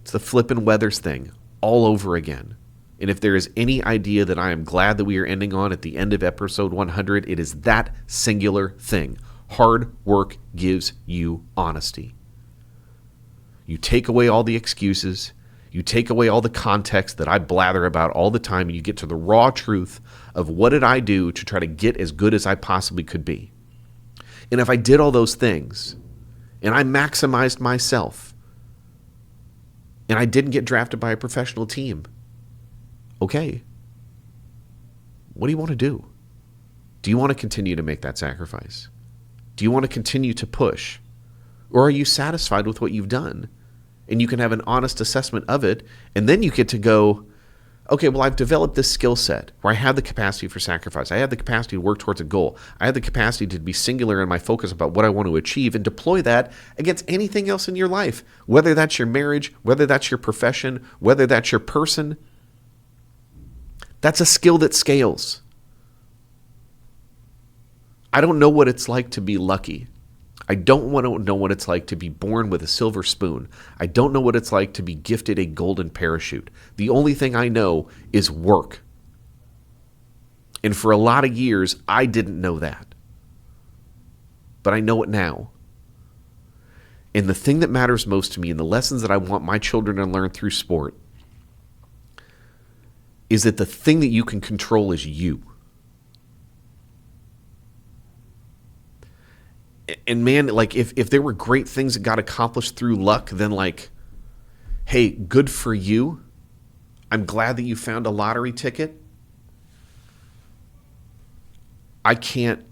It's the flippin' weathers thing all over again. And if there is any idea that I am glad that we are ending on at the end of episode 100, it is that singular thing. Hard work gives you honesty. You take away all the excuses. You take away all the context that I blather about all the time, and you get to the raw truth of what did I do to try to get as good as I possibly could be. And if I did all those things, and I maximized myself, and I didn't get drafted by a professional team, okay, what do you want to do? Do you want to continue to make that sacrifice? Do you want to continue to push? Or are you satisfied with what you've done? And you can have an honest assessment of it, and then you get to go, okay, well, I've developed this skill set where I have the capacity for sacrifice. I have the capacity to work towards a goal. I have the capacity to be singular in my focus about what I want to achieve and deploy that against anything else in your life, whether that's your marriage, whether that's your profession, whether that's your person. That's a skill that scales. I don't know what it's like to be lucky. I don't want to know what it's like to be born with a silver spoon. I don't know what it's like to be gifted a golden parachute. The only thing I know is work. And for a lot of years, I didn't know that. But I know it now. And the thing that matters most to me, and the lessons that I want my children to learn through sport, is that the thing that you can control is you. And man, like if there were great things that got accomplished through luck, then like, Hey, good for you. I'm glad that you found a lottery ticket. I can't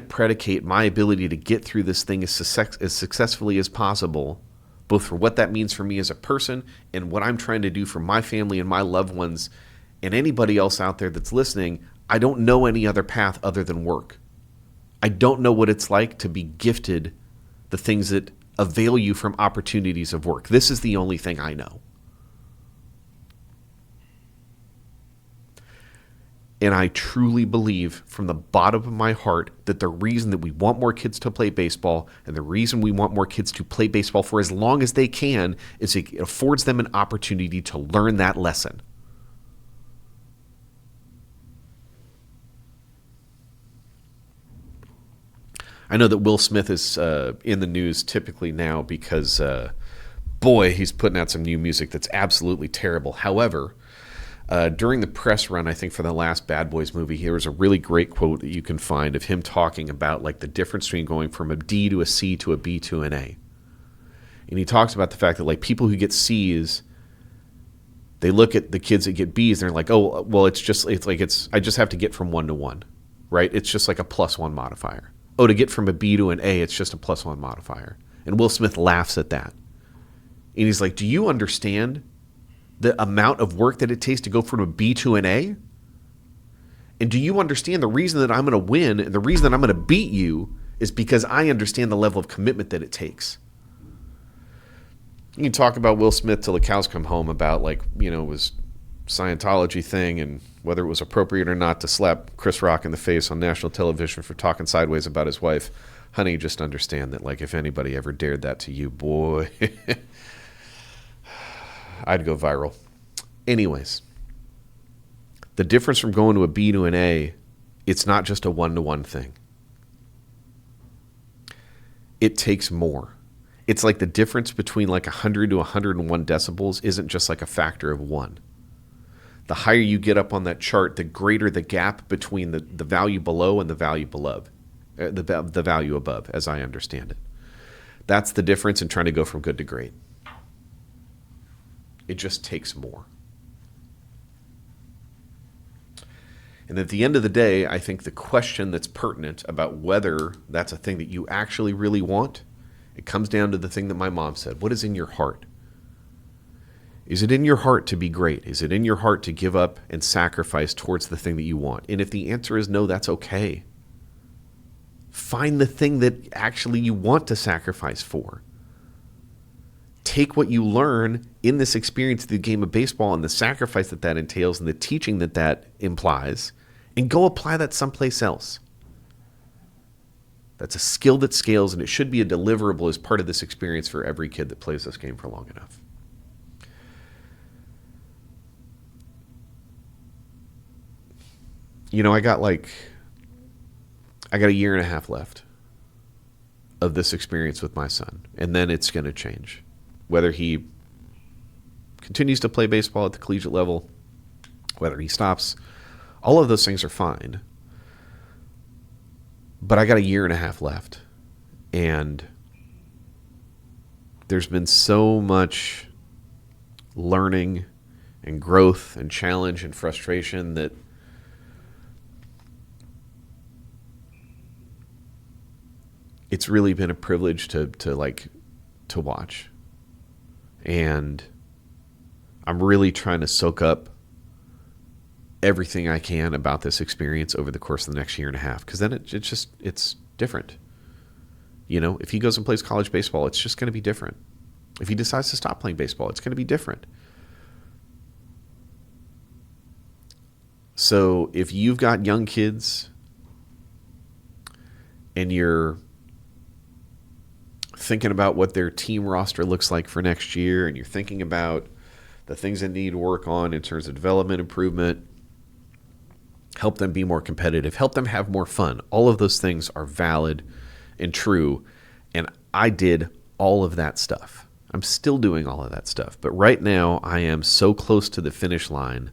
predicate my ability to get through this thing as successfully as possible, both for what that means for me as a person and what I'm trying to do for my family and my loved ones and anybody else out there that's listening. I don't know any other path other than work. I don't know what it's like to be gifted the things that avail you from opportunities of work. This is the only thing I know. And I truly believe from the bottom of my heart that the reason that we want more kids to play baseball and the reason we want more kids to play baseball for as long as they can is it affords them an opportunity to learn that lesson. I know that Will Smith is in the news typically now because, boy, he's putting out some new music that's absolutely terrible. However, during the press run, I think for the last Bad Boys movie, there was a really great quote that you can find of him talking about like the difference between going from a D to a C to a B to an A. And he talks about the fact that like people who get C's, they look at the kids that get B's and they're like, oh, well, I just have to get from 1 to 1, right? It's just like a +1 modifier. Oh, to get from a B to an A, it's just a +1 modifier. And Will Smith laughs at that. And he's like, do you understand the amount of work that it takes to go from a B to an A? And do you understand the reason that I'm going to win and the reason that I'm going to beat you is because I understand the level of commitment that it takes? You can talk about Will Smith till the cows come home about his Scientology thing and whether it was appropriate or not to slap Chris Rock in the face on national television for talking sideways about his wife. Honey, just understand that if anybody ever dared that to you, boy, I'd go viral. Anyways, the difference from going to a B to an A, it's not just a 1-to-1 thing. It takes more. It's like the difference between 100 to 101 decibels isn't just like a factor of 1. The higher you get up on that chart, the greater the gap between the value below and the value below, the value above, as I understand it. That's the difference in trying to go from good to great. It just takes more. And at the end of the day, I think the question that's pertinent about whether that's a thing that you actually really want, it comes down to the thing that my mom said. What is in your heart? Is it in your heart to be great? Is it in your heart to give up and sacrifice towards the thing that you want? And if the answer is no, that's okay. Find the thing that actually you want to sacrifice for. Take what you learn in this experience of the game of baseball and the sacrifice that entails and the teaching that implies and go apply that someplace else. That's a skill that scales, and it should be a deliverable as part of this experience for every kid that plays this game for long enough. I got a year and a half left of this experience with my son, and then it's going to change. Whether he continues to play baseball at the collegiate level, whether he stops, all of those things are fine. But I got a year and a half left, and there's been so much learning and growth and challenge and frustration that it's really been a privilege to watch. And I'm really trying to soak up everything I can about this experience over the course of the next year and a half, because then it's different. If he goes and plays college baseball, it's just going to be different. If he decides to stop playing baseball, it's going to be different. So if you've got young kids and you're thinking about what their team roster looks like for next year, and you're thinking about the things that need work on in terms of development improvement, help them be more competitive, help them have more fun. All of those things are valid and true, and I did all of that stuff. I'm still doing all of that stuff, but right now I am so close to the finish line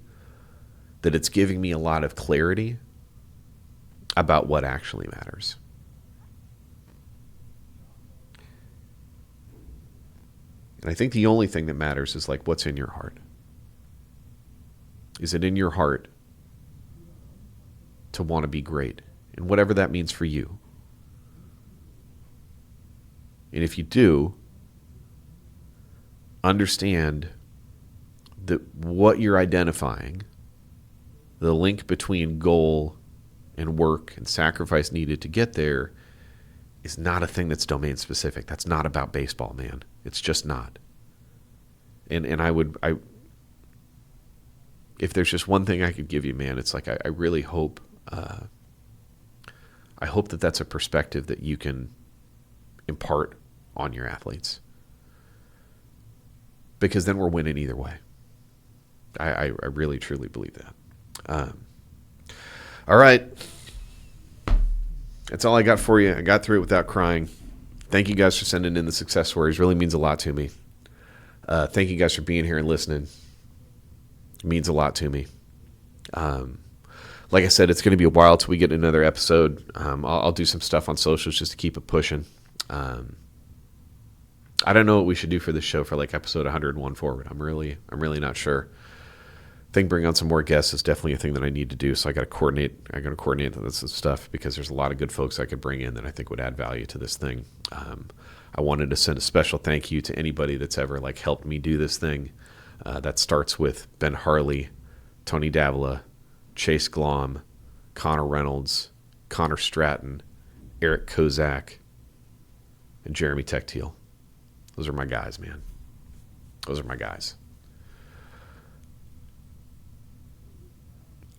that it's giving me a lot of clarity about what actually matters. And I think the only thing that matters is like what's in your heart. Is it in your heart to want to be great? And whatever that means for you. And if you do, understand that what you're identifying, the link between goal and work and sacrifice needed to get there, is not a thing that's domain specific. That's not about baseball, man. It's just not. And if there's just one thing I could give you, man, it's like I really hope that that's a perspective that you can impart on your athletes, because then we're winning either way. I really truly believe that. All right, that's all I got for you. I got through it without crying. Thank you guys for sending in the success stories. Really means a lot to me. Thank you guys for being here and listening. It means a lot to me. Like I said, it's going to be a while till we get another episode. I'll do some stuff on socials just to keep it pushing. I don't know what we should do for this show for like episode 101 forward. I'm really not sure. I think bringing on some more guests is definitely a thing that I need to do. So I got to coordinate this stuff, because there's a lot of good folks I could bring in that I think would add value to this thing. I wanted to send a special thank you to anybody that's ever like helped me do this thing. That starts with Ben Harley, Tony Davila, Chase Glom, Connor Reynolds, Connor Stratton, Eric Kozak, and Jeremy Techtiel. Those are my guys, man. Those are my guys.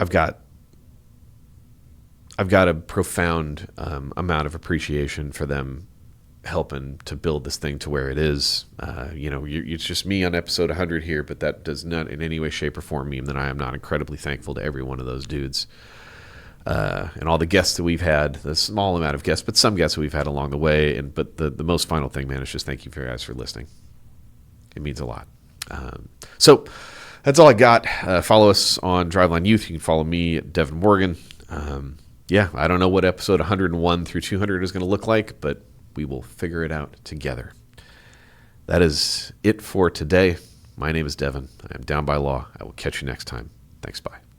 I've got a profound amount of appreciation for them helping to build this thing to where it is. It's just me on episode 100 here, but that does not in any way, shape, or form mean that I am not incredibly thankful to every one of those dudes. And all the guests that we've had, the small amount of guests, but some guests that we've had along the way. But the most final thing, man, is just thank you guys for listening. It means a lot. So that's all I got. Follow us on Driveline Youth. You can follow me at Deven Morgan. I don't know what episode 101 through 200 is going to look like, but we will figure it out together. That is it for today. My name is Deven. I am Down by Law. I will catch you next time. Thanks. Bye.